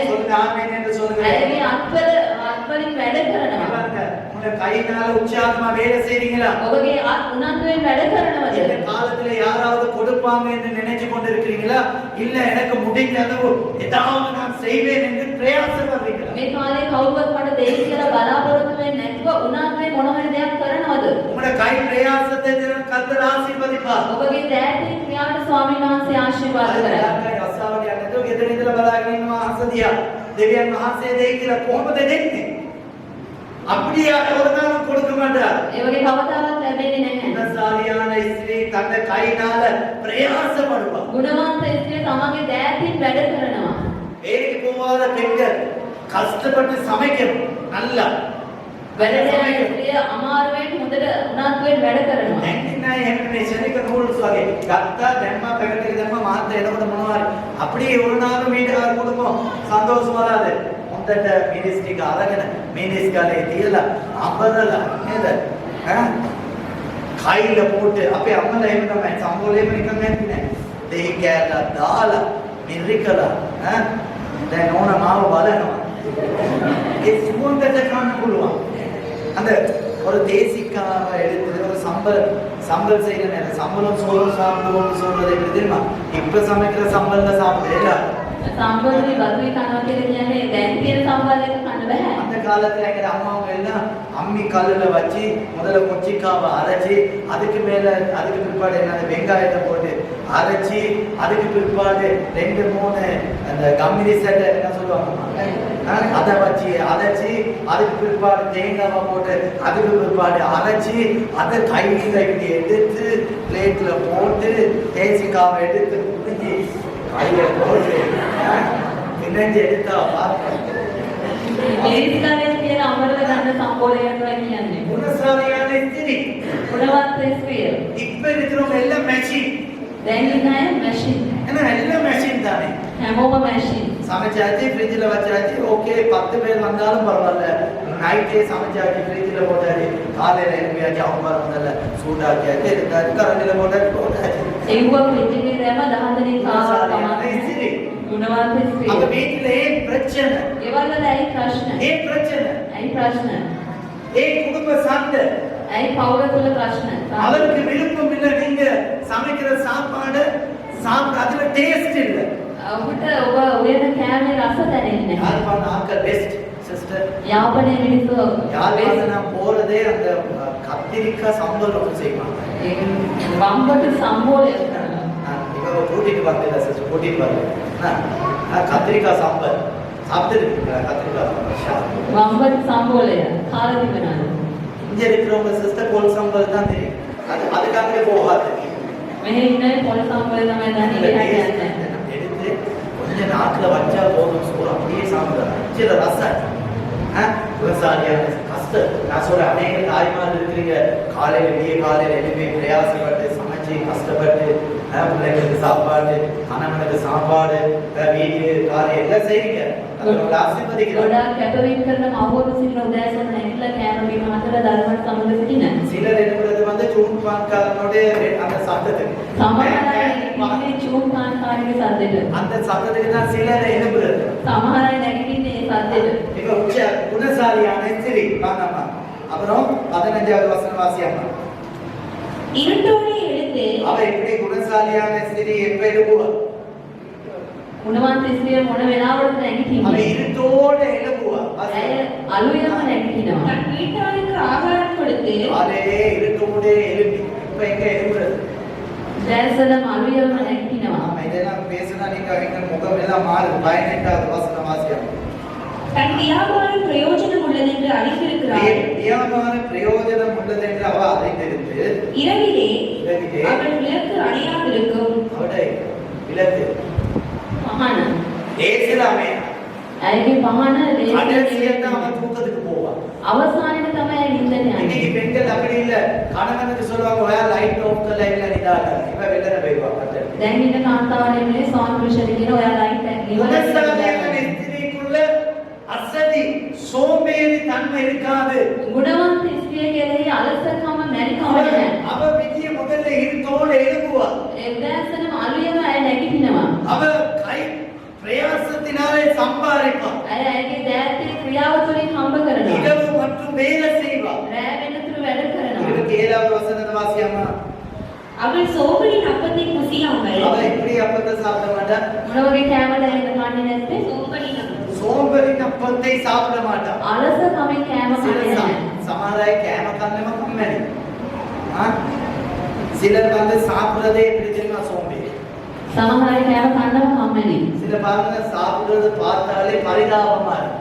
சொல்லுங்க ஆமென் என்று சொல்லுங்க. ඇය අත්වලින් වැඩ කරනවා. உங்க கையினால உற்சாகமா வேலை செய்றீங்களா? ඔබගේ අත් උනන්දුවෙන් වැඩ කරනවද? இந்த காலத்துல யாராவது கொடுப்பாங்க என்று நினைச்சு கொண்டிருக்கிறீங்களா? இல்ல எனக்கு முடிந்த அளவு ஏதாவது நான் செய்வேன் என்று பிரயாசப்படுறீங்களா? මේ කාලේ කවුරුවත් මට දෙයි කියලා බලාපොරොත්තු වෙන්නේ නැතුව උනන්දුවෙන් මොන හරි දෙයක් කරනවද? உங்களுடைய கை பிரயாசத்தை கர்த்தர் ஆசீர்வதிப்பார். ඔබගේ දෑතේ ක්‍රියාවට ස්වාමීන් වහන්සේ ආශිර්වාද කරයි. කයි රස්සාව කියන්නේ તો ගෙදර ඉඳලා බලාගෙන ඉන්නවා අසදියා. දෙවියන් වහන්සේ දෙයි කියලා කොහොමද දෙන්නේ? அப்படியே ஒரு நாள் கொடுக்க மாட்டார். ඒ වගේ කවදාවත් ලැබෙන්නේ නැහැ. குணசாலியான ஸ்திரீ தன்னை கையினால பிரயாசப்படுவா. ගුණවන්ත ස්ත්‍රිය තමන්ගේ දෑතින් වැඩ කරනවා. வேலைக்கு போகாத பெண்கள் கஷ்டப்பட்டு சமைக்கணும் நல்லா. වැඩට යන ස්ත්‍රිය අමාරුවෙන් හොඳට උනන්දුවෙන් වැඩ කරනවා. என்ன என்ன ශරීර නූල්ස් වගේ ගත්තා දැම්මා පැකට් එක දැම්මා මාත් එනකොට මොනවාරි அப்படியே ஒரு நாள் வீட்டுக்கார குடும்பம் சந்தோஷம் வராது. හොඳට මිනිස් ටික අරගෙන මිනිස් ගලේ තියලා අඹරලා නේද? කයිල போட்டு අපේ අම්මලා එහෙම තමයි සම්බෝලේම නිකන් නැන්නේ. දෙහි කෑල්ල දාලා මිරිකලා දැන් ඕන මාව බලනවා. ඒ සුවඳට කන්න පුළුවන්. அந்த ஒரு தேசிக்காக எடுத்து ஒரு சம்பல் செய்யற நேரம் சம்பளம் சோறும் சாப்பிடுவோம்னு சொல்றது எப்படி தெரியுமா? இப்ப சமைக்கிற சம்பல்ல சாப்பிடல. සම්බෝධි වතුයි කනවා කියලා කියන්නේ දැන් තියෙන සම්බල් එක කන්න බෑ. அந்த காலத்துல எங்க அம்மாவங்க எல்லாம் அம்மி கல்லுல வச்சு முதல்ல கொச்சிக்காவை அரைச்சி அதுக்கு பிற்பாடு என்ன வெங்காயத்தை போட்டு அரைச்சி அதுக்கு பிற்பாடு 2-3 அந்த கம்பெனி செட் என்ன சொல்லுவாங்க அதை வச்சு அரைச்சி அதுக்கு பிற்பாடு தேங்காவை போட்டு அதுக்கு பிற்பாடு அரைச்சி அதை கையில இப்படி எடுத்து பிளேட்ல போட்டு தேசிக்காவை எடுத்து முடிஞ்சு கையில போட்டு பின்னஞ்சு எடுத்தா பார்க்க මේස්කාරයෙන් කියන අමරල ගන්න සම්බෝලයක් කියන්නේ. குணசாலியான ஸ்திரீ. ගුණවන්ත ස්ත්‍රිය. இப்ப இருக்கிறவங்க எல்லாம் மெஷின். දැන් ඉන්න අය මැෂින්. ஏன்னா எல்லாம் மெஷின் தானே. හැමෝම මැෂින්. சமைச்சாச்சு ஃப்ரிட்ஜ்ல வச்சாச்சு ஓகே 10 பேர் வந்தாலும் பரவாயில்ல. நைட்டே சமைச்சாச்சு ஃப்ரிட்ஜ்ல போட்டாச்சு. காலையில எழுப்பியாச்சு அவங்க வரதுல சூடாக்கியாச்சு எடுத்தாச்சு கரண்டில போட்டாச்சு. ඒව ෆ්‍රිජ් එකේ දැම්ම 10 දෙනෙක් ආවා තමයි. ගුණවන්ත ස්ත්‍රිය. அப்ப வீட்டிலே பிரச்சனை. ඒවල ඇයි ප්‍රශ්න? ஏன் பிரச்சனை? ඇයි ප්‍රශ්න? ஏன் குடும்ப சண்டை? ඇයි පවුල තුල ප්‍රශ්න? அவருக்கு விருப்பம் இல்ல நீங்க சமைக்கிற சாப்பாடு அதுல டேஸ்ட் இல்ல. ඔබට ඔබ උයන කෑමේ රස දැනෙන්නේ නැහැ. யாழ்ப்பாண ஆக்கள் பெஸ்ட் சிஸ்டர். යාපනයේ මිනිස්සු யாழ்ப்பாண நான் போறதே அந்த கத்திரிக்காய் சம்பல் ஒன்று செய்வாங்க. වම්බට සම්බෝලය කරනවා. இவங்க கூட்டிட்டு வந்தேன் சிஸ்டர், கூட்டிட்டு வந்தேன். கத்திரிக்காய் சம்பல் சாப்பிட்டுருக்கீங்களா? கத்திரிக்காய் சம்பல் වම්බට සම්බෝලය කාලා තිබෙනවා. இங்க இருக்கிறவங்க சிஸ்டர் கோல் சம்பல் தான் தெரியும். அதுக்காக போகாது. මෙහෙ ඉන්න පොල් සම්බෝලය තමයි දන්නේ නැහැ. எடுத்து கொஞ்ச நாக்குல வச்சா போதும், சோறு அப்படியே சாப்பிடுறாங்க. சில ரசம் விவசாயியான கஷ்டம். நான் சொல்றேன், அநேக தாய்மார் இருக்கிறீங்க, காலையில எழுப்பி பிரயாசப்பட்டு சமைச்சு கஷ்டப்பட்டு பிள்ளைங்களுக்கு சாப்பாடு, கணவனுக்கு சாப்பாடு, வீடு காரியம் எல்லாம் செய்றீங்க. உங்களை ஆசீர்வதிக்கிறோம். ගොඩාක් කැපවීම කරන මව්වරු සිටින උදෑසන නැගිටලා කෑම බීම අතර ධර්මයට සමග සිටින. சிலர் என்னது வந்து ஜூன் பான்காரனோட அந்த சத்தத்துக்கு සමහර අය ඉන්නේ චූන් කාන්කාරගේ සද්දෙට. அந்த சத்தத்துக்கு தான் சிலர் எழுப்புறது. සමහර අය නැගිටින්නේ ඒ සද්දෙට. இப்ப உச்ச குணசாலியான ஸ்திரீ வாங்கம்மா. அப்புறம் 15வது வசனம் வாசியம்மா. இருட்டோடு எழுந்து அவ எப்படி குணசாலியான ஸ்திரீ எப்ப எழுப்புவா? ගුණවන්ත ස්ත්‍රිය මොන වෙලාවකද அவ නැගිටින්නේ? இருட்டோட எழுப்புவா. ඇය අලුයම නැගිටිනවා. தன் வீட்டாருக்கு ஆகாரம் கொடுத்து காலையிலே இருட்டோட எழுப்பி இப்ப எங்க எழுப்புறது? දැසලම අලුයම නැගිටිනවා. ஆமா, இதெல்லாம் பேசினா நீங்க எங்க முகம் எல்லாம் மாறும். 18வது வசனம் வாசியம்மா. தன் வியாபாரம் பிரயோஜனம் உள்ளதென்று அறிந்திருக்கிறாள். வியாபார பிரயோஜனம் உள்ளது என்று அவ அறிந்திருந்து இரவிலே இரவிலே அவள் விளக்கு அணையாதிருக்கும். அவருடைய விளக்கு පහන. ஏசிலாமே ඇයගේ පහන கடைசியா அவன் தூக்கத்துக்கு போவான். අවසානයේ තමයි ඇය නිින්දට යන්නේ. இன்னைக்கு பெண்கள் அப்படி இல்ல. கணவனுக்கு சொல்லுவாங்க, "ஒயா லைட் ஆஃப் த லைட்ல நிதான." இப்ப வெளில போய்வாங்க. දැන් ඉන්න කාන්තාවනේ මේ සෝන් පුරුෂයෙක් කියන ඔයා ලයිට් එක குணசாலியான ஸ்திரீக்குள்ள அசதி சோம்பேறி தன்மை இருக்காது. ගුණවන්ත ස්ත්‍රිය කෙරෙහි අලසකම නැතිකම නැහැ. அவ விஜய முதல்ல இருட்டோட எழுப்புவா. ඒ දැසනම අලුයම ඇය නැගිටිනවා. அவ கை பிரயாசத்தினாலே சம்பாதிப்பா. ඇය ඇයගේ දෑතේ ක්‍රියාව තුළින් හම්බ කරනවා. இரவு மற்றும் வேலை செய்வா. රැ වෙනතුරු වැඩ කරනවා. 27வது வசனத்தை வாசியம்மா. அவள் சோம்பலின் அப்பத்தை புசியாமல் அவ இப்படி அப்பத்தை சாப்பிட மாட்டா. මොන වගේ කෑමද ඇය කන්නේ නැත්තේ? சோம்பலின் அப்பம். சோம்பலின் அப்பத்தை சாப்பிட மாட்டா. අලසකමෙන් කෑම කන්නේ නැහැ. சமாதாய கேம கண்ணம கம்மனி. சிலர் வந்து சாப்பிடுறதே எப்படி தெரியுமா? சோம்பேறி. සමහර අය කෑම කන්නම කම්මැලි. சில பாருங்க சாப்பிடுறது பார்த்தாலே பரிதாபமா இருக்கு.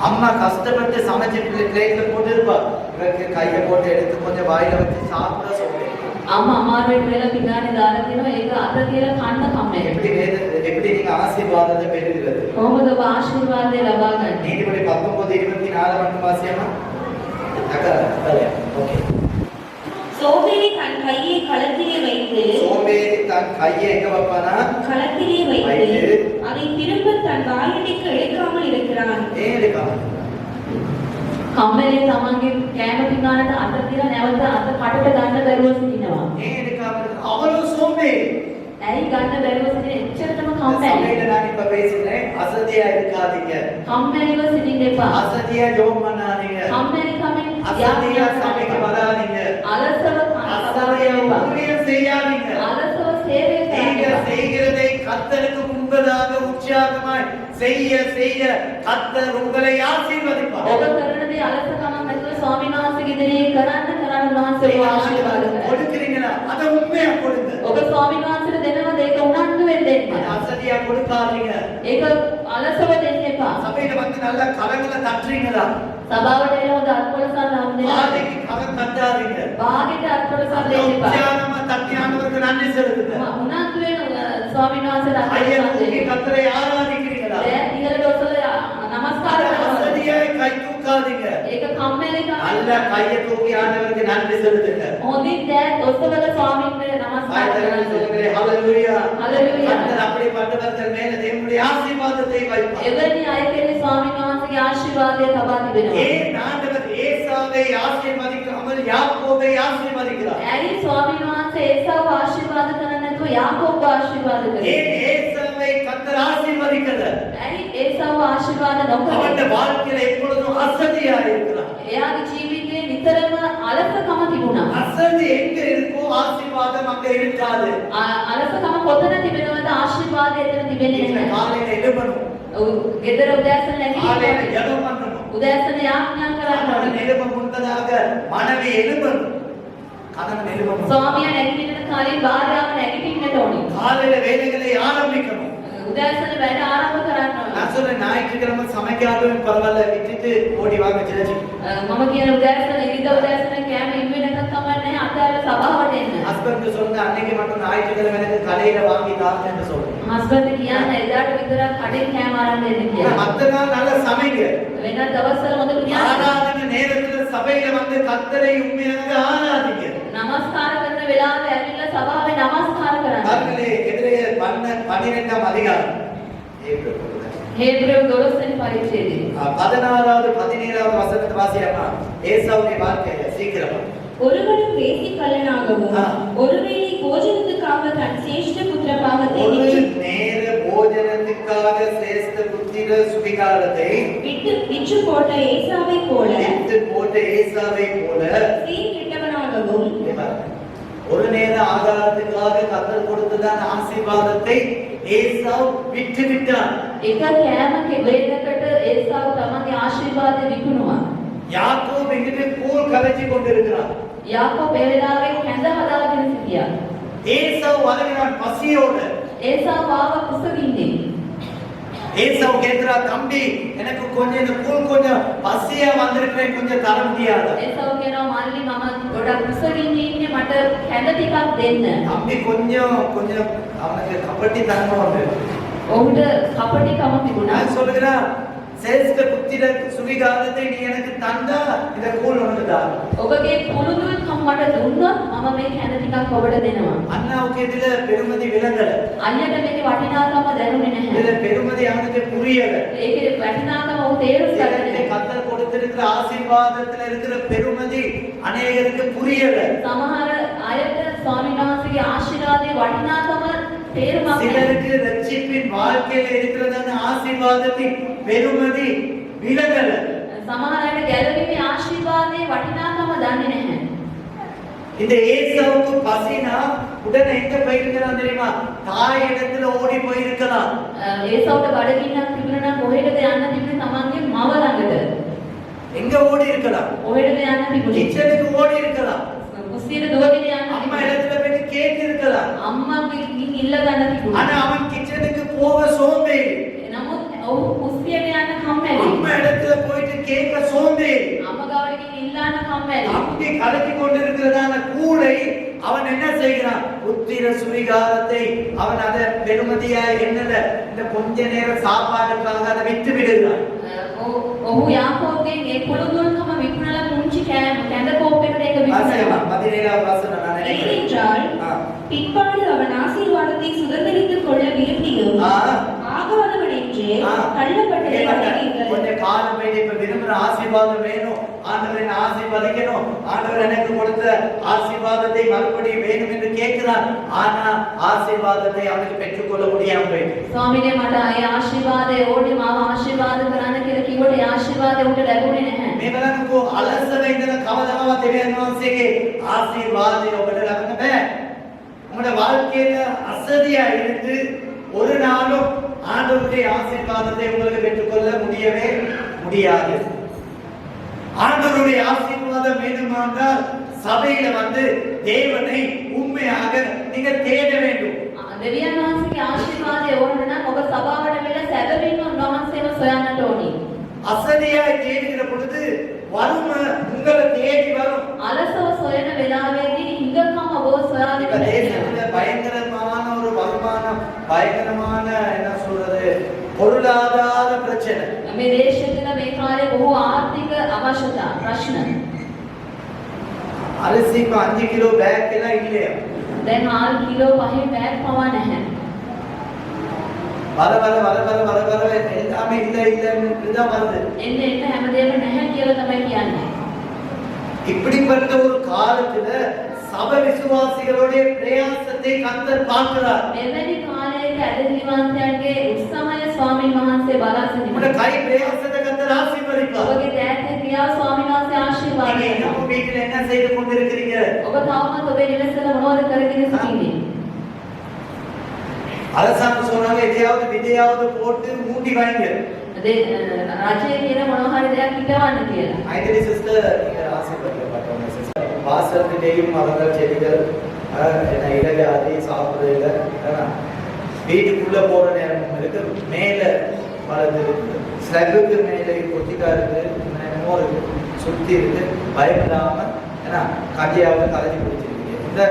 அம்மா கஷ்டப்பட்டு சமைச்சு பிளேட்ல போட்டு இருப்பா, இவருக்கு கையை போட்டு எடுத்து கொஞ்சம் வாயில வச்சு சாப்பிட சோம்பேறி. අම්මා අමාරුවෙන් වෙලා පිටානේ දාලා තිනවා ඒක අත තියලා කන්න කම්මැලි. எப்படி நீங்க ஆசீர்வாதத்தை பெறுகிறது? කොහොමද ඔබ ආශිර්වාදය ලබා ගන්නේ? நீதிபதி 19:24 மட்டும் வாசியமா. ஓகே. சோம்பேறி தன் கையை களத்திலே வைத்து சோம்பேறி தன் கையை எங்க வைப்பானா? களத்திலே வைத்து அதை திரும்ப தன் வாயடிக்கு எடுக்காமல் இருக்கிறான். ஏன் எடுக்காம? කම්මැලි තමන්ගේ කෑම පිටානට අත තියලා නැවත අත කටට ගන්න බැරුව සිටිනවා. ஏன் எடுக்காம? அவ்வளவு சோம்பேறி. ඇයි ගන්න බැරුව සිටින එච්චරටම කම්මැලි. சபையில நான் இப்ப பேசுறேன், அசதியா இருக்காதீங்க. කම්මැලිව සිටින්න එපා. அசதியா ஜெபம் பண்ணாதீங்க. කම්මැලි කමින් அசதியா சபைக்கு வராதீங்க. අලසව அசதியா ஊழியம் செய்யாதீங்க. අලසව සේවය நீங்க කරන්න. செய்கிறதை கர்த்தருக்கு முன்பதாக உற்சாகமாய் செய்ய செய்ய கர்த்தர் உங்களை ஆசீர்வதிப்பார். ඔබ කරන දේ අලසකමක් නැතුව ස්වාමීන් වහන්සේගේ ඉදිරියේ කරන්න උන්වහන්සේ ඔබ ආශිර්වාද කරනවා. கொடுக்கிறீங்களா? அதை உண்மையா கொடுங்க. ඔබ ස්වාමීන් වහන්සේට දෙනවද ඒක උනන්දු වෙන්න දෙන්න. அசதியா கொடுக்காதீங்க. ඒක අලසව දෙන්න එපා. சபையில வந்து நல்ல கரங்களை தட்டுறீங்களா? සභාවට එන හොඳ අත්කොලසන් නම් දෙන්න. ஆதிக்கு கரம் தட்டாதீங்க. භාගෙට අත්කොලසන් දෙන්න එපා. உற்சாகமா தட்டி ஆண்டவருக்கு நன்றி செலுத்துங்க. උනන්දු වෙන ස්වාමීන් වහන්සේට ஐயா, අත්කොලසන් நீங்க දෙන්න. கர்த்தரை ஆராதிக்கிறீங்களா? ඉහළට ඔසවලා නමස්කාර කරනවා. அசதியாய் கை தூக்காதீங்க. ඒක කම්මැලිකම. நல்ல கையை தூக்கி ஆண்டவருக்கு நன்றி செலுத்துங்க. හොඳින් දැන් ඔසවලා ස්වාමීන්ට නමස්කාර ஆண்டவரே කරනවා. சொல்லுகிறேன், ஹalleluya. ஹalleluya. கர்த்தர் அப்படிப்பட்டவர்கள் மேல தேவனுடைய ஆசீர்வாதத்தை வைப்பார். එවැනි අය කෙරෙහි ස්වාමීන් වහන්සේගේ ආශිර්වාදය තබා තිබෙනවා. ஏன் ஆண்டவர் ஏசாவை ஆசீர்வதிக்காமல் யாக்கோபை ஆசீர்வதிக்கிறார்? ඇයි ස්වාමීන් වහන්සේ ඒසාව ආශිර්වාද කරන්නේ නැතුව යාකෝබ්ව ආශිර්වාද ஏன் කළේ? ஏசாவை கர்த்தர் ஆசீர்வதிக்கிறார்? ඇයි ඒසාව ආශිර්වාද නොකළේ? அவன் வாழ்க்கையில எப்பொழுதும் அசதியா இருக்கிறான். එයාගේ ජීවිතේ නිතරම අලසකම තිබුණා. அசதி எங்க இருக்கோ ஆசீர்வாதம் அங்க இருக்காது. අලසකම කොතන තිබෙනවද ආශිර්වාදය එතන තිබෙන්නේ නැහැ. காலையில எழும்பணும், ගෙදර උදෑසන காலையில නැගිටින්න ஜெபம் பண்ணணும், උදෑසන යාඥා කරන්න கணவன் ඕනේ. எழும்ப முன்பதாக மனைவி எழும்பணும், கணவன் எழும்பணும், ස්වාමියා නැගිටින්න කලින් භාර්යාව නැගිටින්නට ඕනේ. காலையில வேலைகளை ஆரம்பிக்கணும். උදෑසන වැඩ ආරම්භ කරන්න ඕනේ. நான் சொல்றேன் ஞாயிற்றுக்கிழமை சமைக்காதவன் பரவாயில்ல, விட்டுட்டு ஓடி வாங்க சர்ச்சு. මම කියන උදෑසන ඉරිදා උදෑසන කෑම ඉන්න වෙනකන් කමන්නේ අතහැර සභාවට එන්න. ஹஸ்பண்ட் சொல்லுங்க அன்னைக்கு மட்டும் ஞாயிற்றுக்கிழமை எனக்கு கடையில வாங்கி தாங்கன்னு சொல்றேன். හස්බන්ඩ් කියන්නේ එදාට විතරක් කඩෙන් කෑම අරන් දෙන්න කියලා. மத்த நாள் நல்ல சமைங்க. වෙනත් දවස්වල හොඳට න්යාය. ஆராதனை நேரத்துல சபையில வந்து கர்த்தரை உண்மையாக ஆராதிங்க. නමස්කාර කරන වෙලාවේ ඇවිල්ලා සභාවේ නමස්කාර කරන්න. பாருங்களே எதிரே 12ஆம் அதிகாரம் හේබ්‍රෙව් 12 වෙනි පරිච්ඡේදය. 16வது 17வது வசனத்தை வாசியாமா. ஏசாவுடைய வாழ்க்கையில சீக்கிரமா ஒருவனும் வேசிக்கல்லனாகவும் ஆ. ஒருவேளை போஜனத்துக்காக தன் சேஷ்ட புத்திர பாகத்தை ஒரு விற்று- நேர போஜனத்துக்காக சிரேஷ்ட புத்திர சுவிகாரத்தை விற்று போட்ட ஏசாவை போல விட்டு போட்ட ஏசாவை போல சீர் கெட்டவனாகவும் ஒரு நேர ஆகாரத்துக்காக கர்த்தர் கொடுத்ததான ஆசீர்வாதத்தை ஏசாவு விட்டு விட்டான். එක කෑමක වේදකට ඒසාව තමන්ගේ ආශිර්වාදය විකුණුවා. யாக்கோபு இங்கிட்டு கூழ் கரைச்சி கொண்டிருக்கிறான். යාකෝබ් ඒ වෙලාවේ කැඳ හදාගෙන සිටියා. ஏசாவு வருகிறான் பசியோட. ඒසාව ආව කුසගින්නේ. ஏசாவு கேட்கிறா, தம்பி எனக்கு கொஞ்சம் இந்த கூழ் கொஞ்சம் பசியா வந்திருக்கிறேன், கொஞ்சம் தர முடியாதா? ඒසාව කියනවා මල්ලි මම ගොඩක් කුසගින්නේ ඉන්නේ මට කැඳ ටිකක් දෙන්න. தம்பி கொஞ்சம் கொஞ்சம் அவனுக்கு கபடி தரணும் வந்து. ඔහුට කපටිකම තිබුණා. நான் சொல்லுகிறேன், சிரேஷ்ட புத்திர சுவிகாரத்தை நீ எனக்கு தந்தா இந்த கூழ் உனக்கு தான். ඔබගේ පුරුදුකම් මට දුන්නොත් මම මේ කැඳ ටිකක් ඔබට දෙනවා. அண்ணாவுக்கு இதுல பெருமதி விளங்கல, අයියට මේකේ වටිනාකම දැනුනේ නැහැ. இதுல பெருமதி அவனுக்கு புரியல. ඒකේ වටිනාකම ඔහු තේරුම් ගන්නේ சிலருக்கு නැහැ. கர்த்தர் கொடுத்திருக்கிற ஆசீர்வாதத்துல இருக்கிற பெருமதி அநேகருக்கு புரியல. සමහර අයට ස්වාමීන් වහන්සේගේ ආශිර්වාදයේ වටිනාකම තේරුමක් නැහැ. சிலருக்கு ரட்சிப்பின் வாழ்க்கையில இருக்கிறதான ஆசீர்வாதத்தின் பெருமதி விளங்கல. සමහර අයට ගැලවීමේ ආශිර්වාදයේ වටිනාකම දන්නේ නැහැ. இந்த ஏசாவுக்கு பசினா உடனே எங்க போயிருக்கிறான் தெரியுமா? தாய் இடத்துல ஓடி போயிருக்கலாம். ඒසවට බඩගින්නක් තිබුණා නම් කොහෙටද යන්න තිබුණේ තමන්ගේ මව ළඟට. எங்க ஓடி இருக்கலாம்? කොහෙටද යන්න තිබුණේ? கிச்சனுக்கு ஓடி இருக்கலாம். කුස්සියට දුවගෙන යන්න அம்மா තිබුණේ. இடத்துல போய் கேட்டு இருக்கலாம். අම්මාගෙන් ඉල්ල ගන්න තිබුණා. ஆனா அவன் கிச்சனுக்கு போக சோம்பேறி. නමුත් ඔහු කුස්සියට යන්න කම්මැලි. அம்மா இடத்துல போயிட்டு கேட்க சோம்பேறி. අම්මා ගාවට ගිහින් ඉල්ලන්න කම්මැලி. அப்படி கலக்கி கொண்டிருக்கிறதான கூளை அவன் என்ன செய்கிறான்? புத்திர சுவிகாரத்தை அவன் அதை பெருமதியா என்னல இந்த கொஞ்ச நேரம் சாப்பாடுக்காக அதை விட்டு விடுகிறான். ඔහු යාකෝබ්ගෙන් ඒ කුළුදුල්කම විකුණලා පුංචි කැඳ කෝප්පයකට ඒක විකුණනවා. 17வது வசனம் நான் நினைக்கிறேன். ஏனென்றால் ஆ. பிற்பாடு அவன் ஆசீர்வாதத்தை சுதந்திரித்துக் கொள்ள விரும்பியும் ஆ. ஆகாதவன் என்று ஆ. தள்ளப்பட்டதை கேட்பாங்க. கண்டீர்கள். கொஞ்ச காலம் போயிட்டு இப்ப விரும்புற ஆசீர்வாதம் வேணும், ஆண்டவர் என்ன ஆசீர்வதிக்கணும், ஆண்டவர் எனக்கு கொடுத்த ஆசீர்வாதத்தை மறுபடியும் வேணும் என்று கேட்கிறான். ஆனா ஆசீர்வாதத்தை அவனுக்கு பெற்றுக்கொள்ள முடியாம போயிட்டு. ස්වාමීනි මට ආයේ ආශිර්වාදය ඕනේ මාව ආශිර්වාද කරන්න කියලා කිව්වට ඒ ආශිර්වාදය උන්ට ලැබුණේ නැහැ. මේ බලන්නකෝ අලස වෙන්න කවදාවත් දෙවියන් වහන්සේගේ ආශිර්වාදය ඔබට ලබන්න බෑ. உங்களுடைய வாழ்க்கையில அசதியா இருந்து ஒரு நாளும் ஆண்டவருடைய ஆசீர்வாதத்தை உங்களுக்கு பெற்றுக்கொள்ள முடியவே முடியாது. ஆண்டவருடைய ஆசீர்வாதம் வேண்டுமானால் சபையில வந்து தேவனை உண்மையாக நீங்க தேட வேண்டும். දෙවියන් වහන්සේගේ ආශිර්වාදය ඕන නම් ඔබ සභාවට වෙලා සැබවින්ම උන්වහන්සේව සොයන්නට ඕනි. அசதியாய் தேடுகிற பொழுது வறுமை உங்களை தேடி வரும். අලසව සොයන වෙලාවේදී හිඟකම ඔබව සොයාගෙන இப்ப தேசத்துல பயங்கரமான ஒரு வருமானம், பயங்கரமான என்ன சொல்றது பொருளாதார பிரச்சனை. මේ දේශය තුළ මේ කාලේ බොහෝ ආර්ථික අවශ්‍යතා ප්‍රශ්න. அரிசி இப்ப 5 கிலோ பேக் எல்லாம் இல்லையா? දැන් හාල් කිලෝ 5 බෑග් පවා නැහැ. வர வர வர வர வர வர எல்லாமே இல்ல தான் வருது. එන්න එන්න හැමදේම නැහැ කියලා තමයි කියන්නේ. இப்படிப்பட்ட ஒரு காலத்துல சபை விசுவாசிகளுடைய பிரயாசத்தை கர்த்தர் பார்க்கிறார். එවැනි කාලයක ඇදහිලිවන්තයන්ගේ උත්සාහය ස්වාමීන් වහන්සේ බලා உங்களுடைய සිටිනවා. கை பிரயாசத்தை கர்த்தர் ஆசீர்வதிப்பார். ඔබගේ දෑත් ක්‍රියාව ස්වාමීන් වහන්සේ செய்து கொண்டிருக்கிறீங்க? ඔබ තවමත් ඔබේ නිවසේල මොනවද කරගෙන සිටින්නේ? அரசாங்கம் சொன்னாங்க எதையாவது விதையாவது போட்டு மூடி வைங்க. රජය කියන මොනවා හරි දෙයක් හිතවන්න කියලා. மைதிலி சிஸ்டர் நீங்க ஆசீர்வதிக்கப்பட்டவங்க சிஸ்டர். பாஸ்டர்கிட்டயும் அவர்கள் செடிகள் என்ன இலகாதி சாப்பிடுறதுல வீட்டுக்குள்ள போற நேரமும் இருக்கு, மேல வளர்ந்து இருக்கு, ஸ்லகுக்கு மேலே கொத்திக்கா இருக்கு, என்னமோ இருக்கு, சுத்தி இருக்கு, பயம் இல்லாம ஏன்னா கஞ்சியாவது கலஞ்சி குடிச்சிருக்கீங்க. இந்த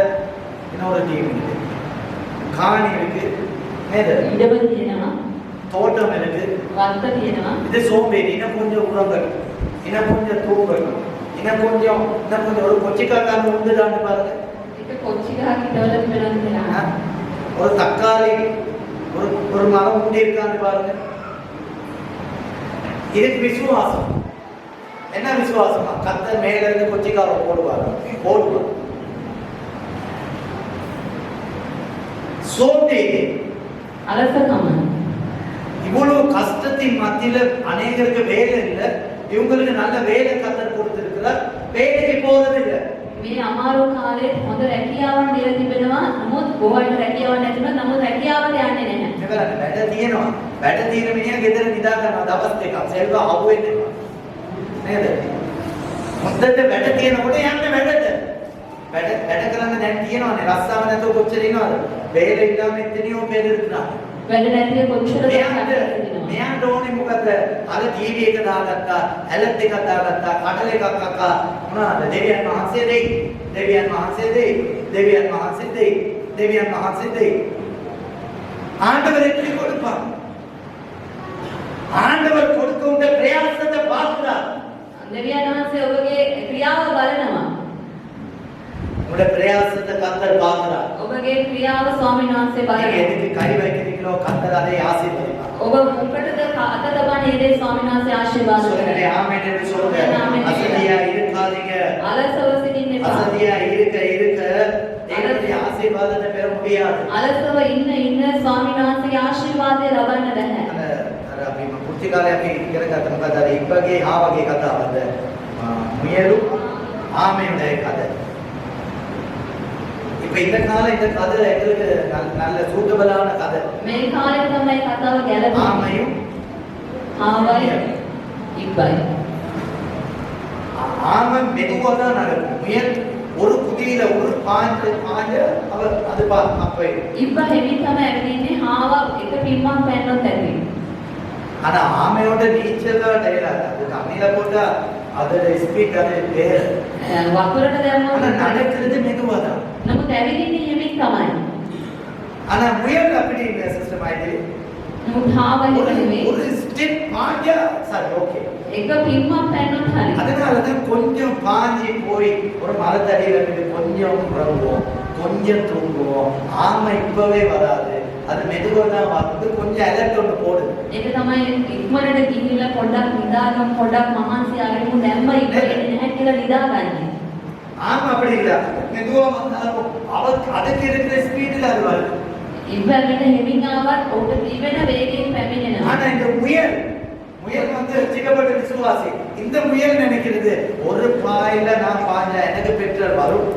இன்னொரு டீம் இருக்கு, காணி இருக்கு, மேல ඉඩම තියෙනවා, தோட்டம் இருக்கு, වත්ත තියෙනවා. இது சோம்பேறி, இன்னும் கொஞ்சம் உரங்கள், இன்னும் கொஞ்சம் தூக்கல், இன்னும் கொஞ்சம் ஒரு கொச்சிக்காக்கான உண்டுதான்னு பாருங்க. එක කොච්චි ගහක් හිටවල තිබෙනවා. ஒரு தக்காளி ஒரு மரம் ஊட்டி இருக்கான்னு பாருங்க. இதுக்கு விசுவாசம். என்ன விசுவாசமா? கர்த்தர் மேல இருந்து கொச்சிக்காவை போடுவார். சோம்பேறி, අලසකම. இவ்வளவு கஷ்டத்தின் மத்தியில அநேகருக்கு வேலை இல்லை, இவங்களுக்கு நல்ல வேலை கர்த்தர் கொடுத்திருக்கிறார், வேலைக்கு போறது இல்லை. මේ අමාරු කාලේ හොඳ රැකියාවක් දීලා තිබෙනවා. නමුත් බොහෝම රැකියාවක් නැතිනම් නමුත් රැකියාවට යන්නේ නැහැ. ඒකලන්න වැඩ තියෙනවා. වැඩ තියෙන මිනිහා ගෙදර නිදා ගන්නවා දවස් දෙකක්. සෙල්ව අහු වෙන්නේ නේද? හොඳට වැඩ තියෙනකොට යන්න වැඩට. වැඩ කරන්න දැන් තියෙනවානේ. රස්සාව නැතුව කොච්චර ඉනවද? වේල ඉල්ලම එතනියෝ පෙර ඉන්නවා. වැඩ නැතිව කොච්චර මෙයාට ඕනේ මොකද? අර ටීවී එක දාගත්තා, ඇලට් එකක් දාගත්තා, කටල එකක් අක්කා මොනවාද? දෙවියන් වහන්සේ දෙයි. දෙවියන් වහන්සේ දෙයි. දෙවියන් වහන්සේ දෙයි. දෙවියන් වහන්සේ දෙයි. ஆண்டவர் எப்படி கொடுப்பார்? ஆண்டவர் கொடுக்கின்ற பிரயாசத்தை பார்க்கிறார். දෙවියන් වහන්සේ ඔබගේ ක්‍රියාව බලනවා. உங்களுடைய பிரயாசத்தை கர்த்தர் பார்க்கிறார். ඔබගේ ක්‍රියාව ස්වාමීන් වහන්සේ நீங்க බලනවා. எதுக்கு கை வைக்கிறீங்களோ கர்த்தர் அதை ஆசீர்வதிப்பார். ඔබ මොකටද අත තබන්නේ? ඒ ස්වාමීන් වහන්සේ ආශිර්වාද சொல்லுங்க කරනවා. ஆமென் என்று சொல்லுங்க. அசதியா இருக்காதீங்க. අලසව සිටින්න එපා. அசதியா இருக்க தேவனுடைய ஆசீர்வாதத்தை பெற முடியாது. අලසව ඉන්න ස්වාමීන් වහන්සේගේ ආශිර්වාදය ලබන්න බැහැ. අර අපි කුටි කාලේ අපි ඉගෙන ගත්ත මොකද අර ඉබ්බගේ ආවගේ කතාවද මුයලු ආමෙන්ගේ කතාව. இப்ப இந்த காலம் இந்த கதை எங்களுக்கு நல்ல சூட்டபிளான கதை. මේ කාලේ තමයි කතාව ගැලපෙන්නේ. ஆமையும் ආවයි ඉබ්බයි. ஆமை மெதுவா தான் நடக்கும். முயல் ஒரு குதிரையில ஒரு பாஞ்ச அவர் அது அப்ப ඉබ්බ හෙමින් තමයි ඇවිදින්නේ. හාව එක පිම්මක් පැන්නොත් ඇති. ஆனா ஆமையோட நீச்சல் தான் டயலாக். அது தண்ணியில போட்டா அதோட ஸ்பீட் அது வேற. වතුරට දැම්මොත් ஆனா நடக்கிறது மெதுவா தான். නමුත් ඇවිදින්නේ හෙමින් තමයි. ஆனா முயல் அப்படி இல்ல சிஸ்டம் ஆயிடுது. නමුත් හාව නෙමෙයි. ஒரு ஸ்டெப் பாஞ்சா சரி ஓகே. එක පිම්මක් පැන්නොත් හරි. அதனால தான் கொஞ்சம் பாஞ்சி போய் ஒரு மரத்தடியில இருந்து கொஞ்சம் உறங்குவோம், கொஞ்சம் தூங்குவோம். ஆமை இப்பவே வராது, அது மெதுவா தான் வந்து கொஞ்சம் அலர்ட் ஒன்று போடுது. ඒක තමයි ඉක්මනට ගිහිල්ලා පොඩ්ඩක් නිදාගමු, පොඩ්ඩක් මහන්සි අරගෙන දැම්ම ඉක්මනට නැහැ කියලා නිදාගන්නේ. ஆமை அப்படி இல்ல, மெதுவா வந்தாலும் அதுக்கு இருக்கிற ஸ்பீடில் அது வருது. ඉබ්බැල්ලට හෙමින් ආවත් ඔහුට තීව්‍ර වේගයෙන් පැමිණෙනවා. ஆனா இந்த முயல் வந்து ரட்சிக்கப்பட்ட விசுவாசி. இந்த முயல் நினைக்கிறது ஒரு பாயில நான் பாஞ்சா எனக்கு பெட்ரோல் வரும்,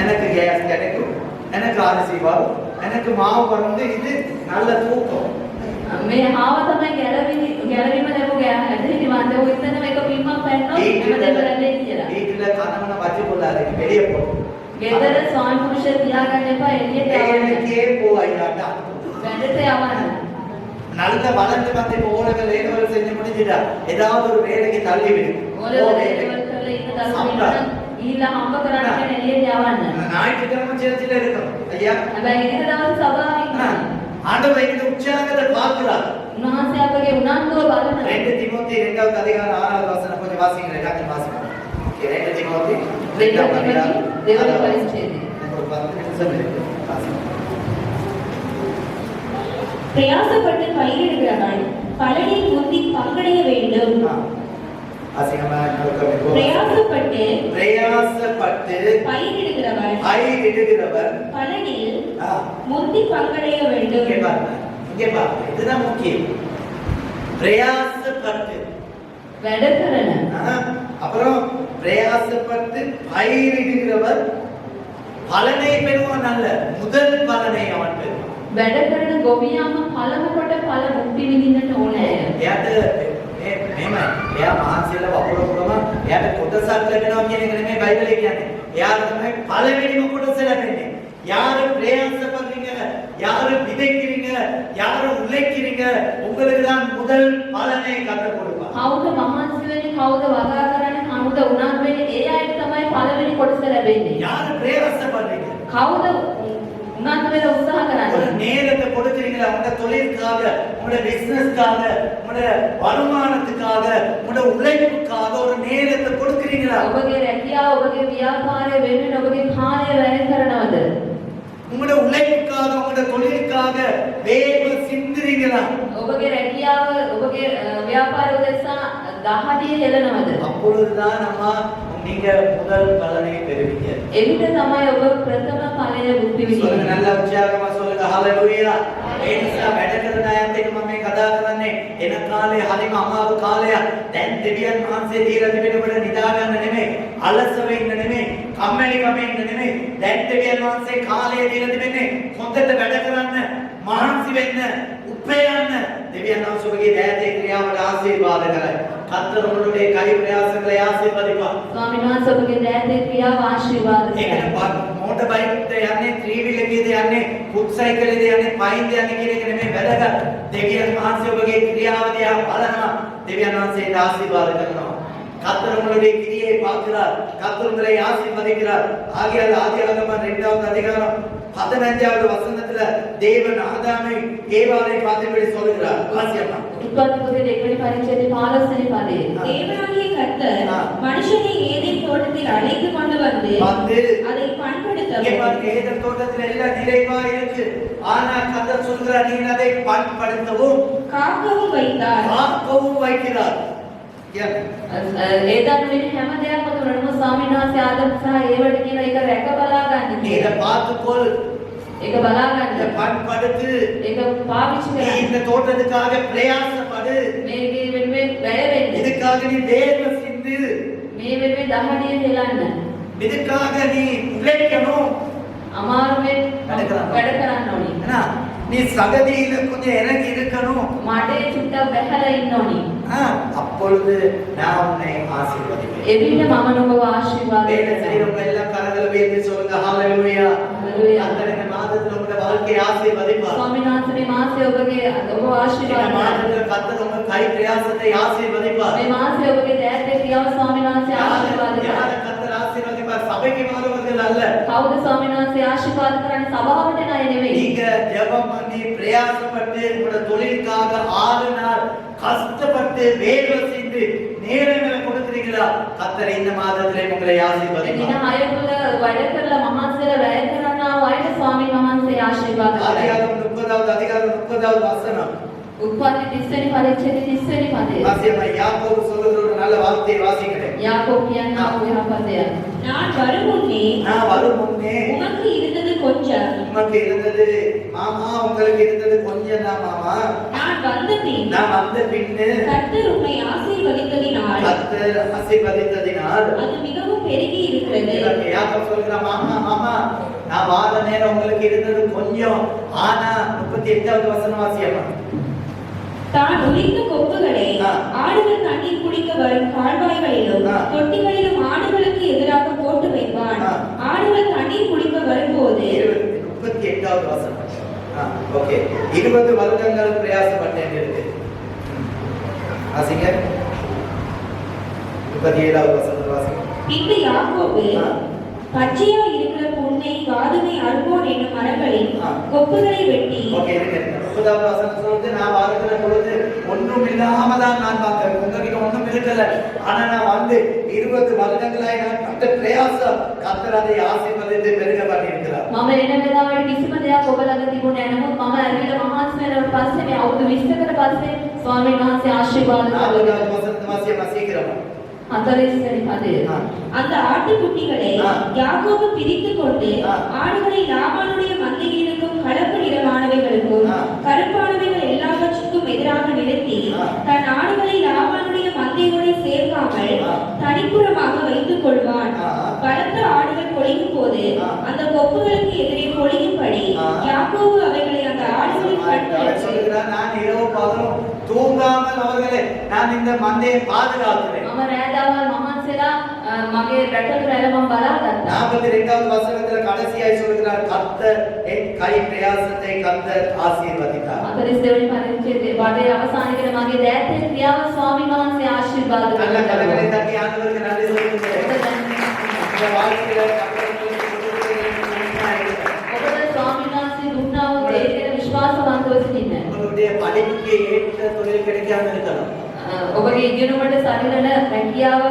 எனக்கு கேஸ் கிடைக்கும், எனக்கு அரிசி வரும், எனக்கு மாவு வரும். இது நல்ல தூக்கம். මේ හාව තමයි ගැලවීම ලැබුගේ හැදෙන්නේ වන්ද ඔය ඉතනම එක පිම්මක් පැන්නොත් හැමදේම රැඳෙන්නේ කියලා. வீட்டுல கணவனை வச்சு கொள்ளாரு, வெளியே போ. ගෙදර ස්වාමි පුරුෂය තියාගන්න එපා, එළියට යවන්න. வேலைக்கே போ ஐயாட்டா. වැඩට යවන්න. நல்ல வளர்ந்து வந்து இப்போ ஓலகள் ஏகவல் செஞ்சு முடிஞ்சிட்டா ஏதாவது ஒரு வேலைக்கு தள்ளி விடு. ඕලෙවල් ඒවල් කරලා ඉන්න දරුවෝ ඊළා හම්බ කරන්න කියන එළියට යවන්න. ஞாயிற்றுக்கிழமை சேர்ச்சில இருக்கும் ஐயா. හැබැයි ඉරිද දවස් සභාවෙන් ஆண்டவர் இந்த உற்சாகத்தை பார்க்கிறார். උන්වහන්සේ අපගේ උනන්දුව බලනවා. 2 தீமோத்தேயு 2வது அதிகாரம் 6வது வசனம் கொஞ்சம் வாசிங்க. எல்லாத்தையும் வாசிங்க. ஓகே, 2 தீமோத்தேயு 2வது அதிகாரம் දෙවන පරිච්ඡේදය. ஒரு 10 நிமிஷம் இருக்கு. வாசிங்க. பிரயாசப்பட்டு பயிரிடுகிறவன் பலனில் முந்தி பங்கடைய வேண்டும். வாசிங்கமா நோக்கம். பிரயாசப்பட்டு பயிரிடுகிறவன் பலனில் முந்தி பங்கடைய வேண்டும். இங்கே பாருங்க, இதுதான் முக்கியம். பிரயாசப்பட்டு වැඩ කරන அப்புறம் பிரயாசப்பட்டு பயிரிடுகிறவர் பலனை பெறுவான் அல்ல, முதல் பலனை அவன் பெறுவான். වැඩ කරන ගොවියාම පළමු කොට ඵල මුක්ති විඳින්නට ඕනේ. එයාට මෙහෙමයි, එයා මහන්සියල වපුරපුවම එයාට කොටසක් ලැබෙනවා කියන එක නෙමෙයි බයිබලයේ කියන්නේ. එයාට තමයි පළවෙනිම කොටස ලැබෙන්නේ. யாரு பிரயாசப்படுறீங்க, யாரு விதைக்கிறீங்க, யாரு உழைக்கிறீங்க, உங்களுக்கு தான் முதல் பலனை கர்த்தர் கொடுப்பார். කවුද මහන්සි වෙන්නේ, කවුද වගා කරන්නේ, කවුද උනන්දු වෙන්නේ, ඒ අයට තමයි පළවෙනි කොටස ලැබෙන්නේ. யாரு பிரயாசப்படுறீங்க, කවුද උනන්දු වෙලා උත්සාහ ஒரு කරන්නේ. நேரத்தை கொடுக்கிறீங்களா, உங்க தொழிலுக்காக, உங்க பிசினஸ்க்காக, உங்க வருமானத்துக்காக, உங்க உழைப்புக்காக ஒரு நேரத்தை கொடுக்கிறீங்களா? ඔබගේ රැකියාව, ඔබගේ ව්‍යාපාරය වෙනුවෙන් ඔබගේ කාලය වැය කරනවද? உங்களுடைய உழைப்புக்காக, உங்களுடைய தொழிலுக்காக வேர்வை சிந்துறீங்களா? ඔබගේ රැකියාව, ඔබගේ ව්‍යාපාරය උදෙසා දහඩිය හෙලනවද? அப்பொழுதுதான் அம்மா நீங்க முதல் பலனை பெறுவீங்க. එවිට තමයි ඔබ ප්‍රථම ඵලය භුක්ති சொல்லுங்க, විඳින්නේ. நல்ல உற்சாகமா சொல்லுங்க. ஹalleluya. ඒ නිසා වැඩ කරන අයත් එක්ක මම මේ කතා කරන්නේ එන කාලේ හරිම අමාරු කාලයක්. දැන් දෙවියන් වහන්සේ දීලා තිබෙන ඔබට නිදා ගන්න නෙමෙයි, අලස වෙන්න නෙමෙයි, කම්මැලිකම වෙන්න නෙමෙයි. දැන් දෙවියන් වහන්සේ කාලය දීලා තිබෙන්නේ හොඳට වැඩ කරන්න, මහන්සි වෙන්න, උපයන්න. දෙවියන් වහන්සේ ඔබගේ දෑතේ ක්‍රියාවට ආශිර්වාද කරයි. කර්තර ඔබගේ කයි ප්‍රයාසங்களை ආශිර්වාදිනවා. ස්වාමීන් වහන්සේ ඔබගේ දෑතේ ක්‍රියාව ආශිර්වාද ඒකනේ කරනවා. මෝටර් බයික් එකේ යන්නේ, ත්‍රී වීලර් එකේද යන්නේ, ෆුට් සයිකල් එකේද යන්නේ, පයින්ද යන්නේ කියන එක නෙමෙයි වැදගත්. දෙවියන් වහන්සේ ඔබගේ ක්‍රියාව දිහා බලනවා. දෙවියන් වහන්සේට ආශිර්වාද කරනවා. கர்த்தர் உங்களுடைய கிரியை பார்க்கிறார். கர்த்தர் உங்களை ஆசீர்வதிக்கிறார். ஆகையால் ஆதியாகமம் 2வது அதிகாரம் 15வது வசனத்துல தேவன் ஆதாமை ஏவாளை பார்த்துபடி சொல்கிறார். வாசியம்மா. උත්පත්ති පොතේ 2 වෙනි පරිච්ඡේදයේ 15 වෙනි පදයේ தேவனாகிய கர்த்தர் மனுஷனை ஏதேன் தோட்டத்தில் அழைத்து கொண்டு வந்து அதை பண்படுத்தவும். இங்கே பாருங்க, ஏதேன் தோட்டத்துல எல்லாம் நிறைவா இருக்கு. ஆனா கர்த்தர் சொல்கிறார், நீ அதை பண்படுத்தவும் காக்கவும் வைத்தார். காக்கவும் வைக்கிறார். ඒ දන්නුනේ හැම දෙයක්ම කරනම ස්වාමීන් වහන්සේ ආදම් සහ ඒවට කියන එක රැක බලා ගන්න. நீ இத பார்த்துக்கொள், ඒක බලා ගන්න. பண்படுத்து, ඒක පාවිච්චි நீ කරන්න. இந்த தோட்டத்துக்காக பிரயாசப்படு. මේකේ වෙනුවෙන් වැඩ වෙන්න. இதுக்காக நீ வேர்வை சிந்து. මේ වෙනුවෙන් දහඩිය හෙලන්න. இதுக்காக நீ உழைக்கணும். අමාරුවෙන් වැඩ කරන්න ඕනි. என்ன, நீ சகதியில கொஞ்சம் இறங்கி இருக்கணும். මඩේ චුට්ටක් බැහැලා ඉන්න ඕනි. அப்பொழுது நான் உன்னை ஆசீர்வதிப்பேன். එවිට මම නුඹව ආශිර්වාද வேலை කරනවා. செய்யறவங்க எல்லாம் கரங்களை உயர்த்தி சொல்லுங்க, ஹalleluya. ஹalleluya. அந்த மாதத்துல உங்க வாழ்க்கையை ஆசீர்வதிப்பார். ස්වාමීන් වහන්සේ මේ මාසයේ ඔබගේ ඔබ ආශිර්වාද இந்த කරනවා. மாதத்துல கர்த்தர் உங்க கை பிரயாசத்தை ஆசீர்வதிப்பார். මේ මාසයේ ඔබගේ දෑතේ ක්‍රියාව ස්වාමීන් වහන්සේ ආශිර්වාද யாரை කරනවා. கர்த்தர் ஆசீர்வதிப்பார்? சபைக்கு வருவர்கள் அல்ல. කවුද ස්වාමීන් වහන්සේ ආශිර්වාද කරන්නේ? සභාවට ණය නෙවෙයි. நீங்க ஜெபம் பண்ணி பிரயாசப்பட்டு உங்களோட தொழிலுக்காக 6 நாள் கஷ்டப்பட்டு வேலை செய்து நேரங்களை கொடுக்கிறீங்களா? கர்த்தர் இந்த மாதத்திலே உங்களை දින ஆசீர்வதிப்பார். 6 තුළ වැඩ කරලා මහන්සියලා වැය කරනා වූ අයට ස්වාමීන් වහන්සේ ආශිර්වාද කරනවා. ஆதியாகமம் 30வது அதிகாரம் 30வது வசனம். උත්පත්ති 30 වෙනි පරිච්ඡේදයේ 30 වෙනි පදය. வாசியம்மா. யாக்கோபு சொல்லுகிற ஒரு நல்ல வார்த்தையை வாசிக்கிறேன். යාකෝබ් කියනා වූ යහපතය. நான் வரும் முன்னே நான் வரும் முன்னே உனக்கு இருந்தது கொஞ்சம், உமக்கு இருந்தது மாமா, உங்களுக்கு இருந்தது கொஞ்சம் தான் மாமா. நான் வந்த பின் நான் வந்த பின்னு கர்த்தர் உம்மை ஆசீர்வதித்ததினால் கர்த்தர் ஆசீர்வதித்ததினால் அது மிகவும் பெருகி இருக்கிறது. யாக்கோபு சொல்கிறான், மாமா மாமா, நான் வார நேரம் உங்களுக்கு இருந்தது கொஞ்சம், ஆனா 38வது வசனம் வாசியம்மா. தான் உரித்த கொம்புகளை ஆடுகள் தண்ணீர் குடிக்க வரும் கால்வாய்களிலும் தொட்டிகளிலும் ஆடுகளுக்கு எதிராக போட்டு வைப்பான். ஆடுகள் தண்ணீர் குடிக்க வரும்போது 38வது வசனம். ஓகே, 20 வருடங்கள் பிரயாசப்பட்டேன் இருக்கு. வாசிங்க. 37வது வசனம் வாசிங்க. பின்பு யாக்கோபு பச்சையா இருக்கிற புன்னை காதுமை அல்போன் என்னும் மரங்களின் கொப்புகளை வெட்டி. ஓகே, இருங்க. 30வது வசனம் சொல்லுது, நான் வாழ்கிற பொழுது ஒன்றும் இல்லாம தான் நான் பார்த்தேன். உங்ககிட்ட ஒன்றும் இருக்கல, ஆனா நான் வந்து 20 வருடங்களாய் நான் பட்ட பிரயாசம் கர்த்தர் அதை ஆசீர்வதித்து பெருக பண்ணியிருக்கிறார். මම එන වෙලාවට කිසිම දෙයක් ඔබ ළඟ තිබුණේ නැහැ. නමුත් මම ඇවිල්ලා මහන්සි වෙනාට පස්සේ මේ අවුරුදු 20කට පස්සේ ස්වාමීන් වහන්සේ ආශිර්වාද 40வது வசனத்தை வாசியம்மா சீக்கிரமா. 40 වෙනි පදය. அந்த ஆட்டுக்குட்டிகளை யாக்கோபு பிரித்துக் கொண்டு ஆடுகளை லாபானுடைய மந்தைகளுக்கும் கலப்பு நிறமானவைகளுக்கும் கருப்பானவைகள் எல்லாவற்றுக்கும் எதிராக நிறுத்தி தன் ஆடுகளை லாபானுடைய மந்தையோடு அடிப்புறமாக வைத்துக் கொள்வான். ஆ. பலத்த ஆடுகள் பொழியும் போது ஆ. அந்த கொப்புகளுக்கு எதிரே பொழியும்படி ஆ. யாக்கோபு அவைகளை அந்த ஆடுகளின் அவர் கண்களுக்கு சொல்லுகிறார், நான் இரவு பகலும் தூங்காமல் அவர்களை நான் இந்த மந்தையை பாதுகாக்கிறேன். මම රෑදවල් මහන්සිලා මගේ රැටළු රැළ මම බලාගත්තා. 42வது வசனத்துல கடைசியாய் சொல்லுகிறார், கர்த்தர் என் கை பிரயாசத்தை கர்த்தர் ஆசீர்வதித்தார். 42 වෙනි පරිච්ඡේදයේ වඩේ අවසානයේ මගේ දෑතේ ක්‍රියාව ස්වාමීන් වහන්සේ ආශිර්වාද நல்ல கரங்களை කළා. தட்டி ஆண்டவருக்கு நன்றி சொல்லுங்கள். இந்த வாழ்க்கையில கர்த்தர் உங்களுக்கு கொடுத்திருக்கிற உண்மையாக இருக்கிறார். ඔබට ස්වාමීන් වහන්සේ දුන්නා වූ ඒකේ විශ්වාසවන්තව සිටින්න. உங்களுடைய படிப்புக்கு ஏற்ற தொழில் கிடைக்காம இருக்கலாம். ඔබගේ ඉගෙනුමට සරිලන රැකියාව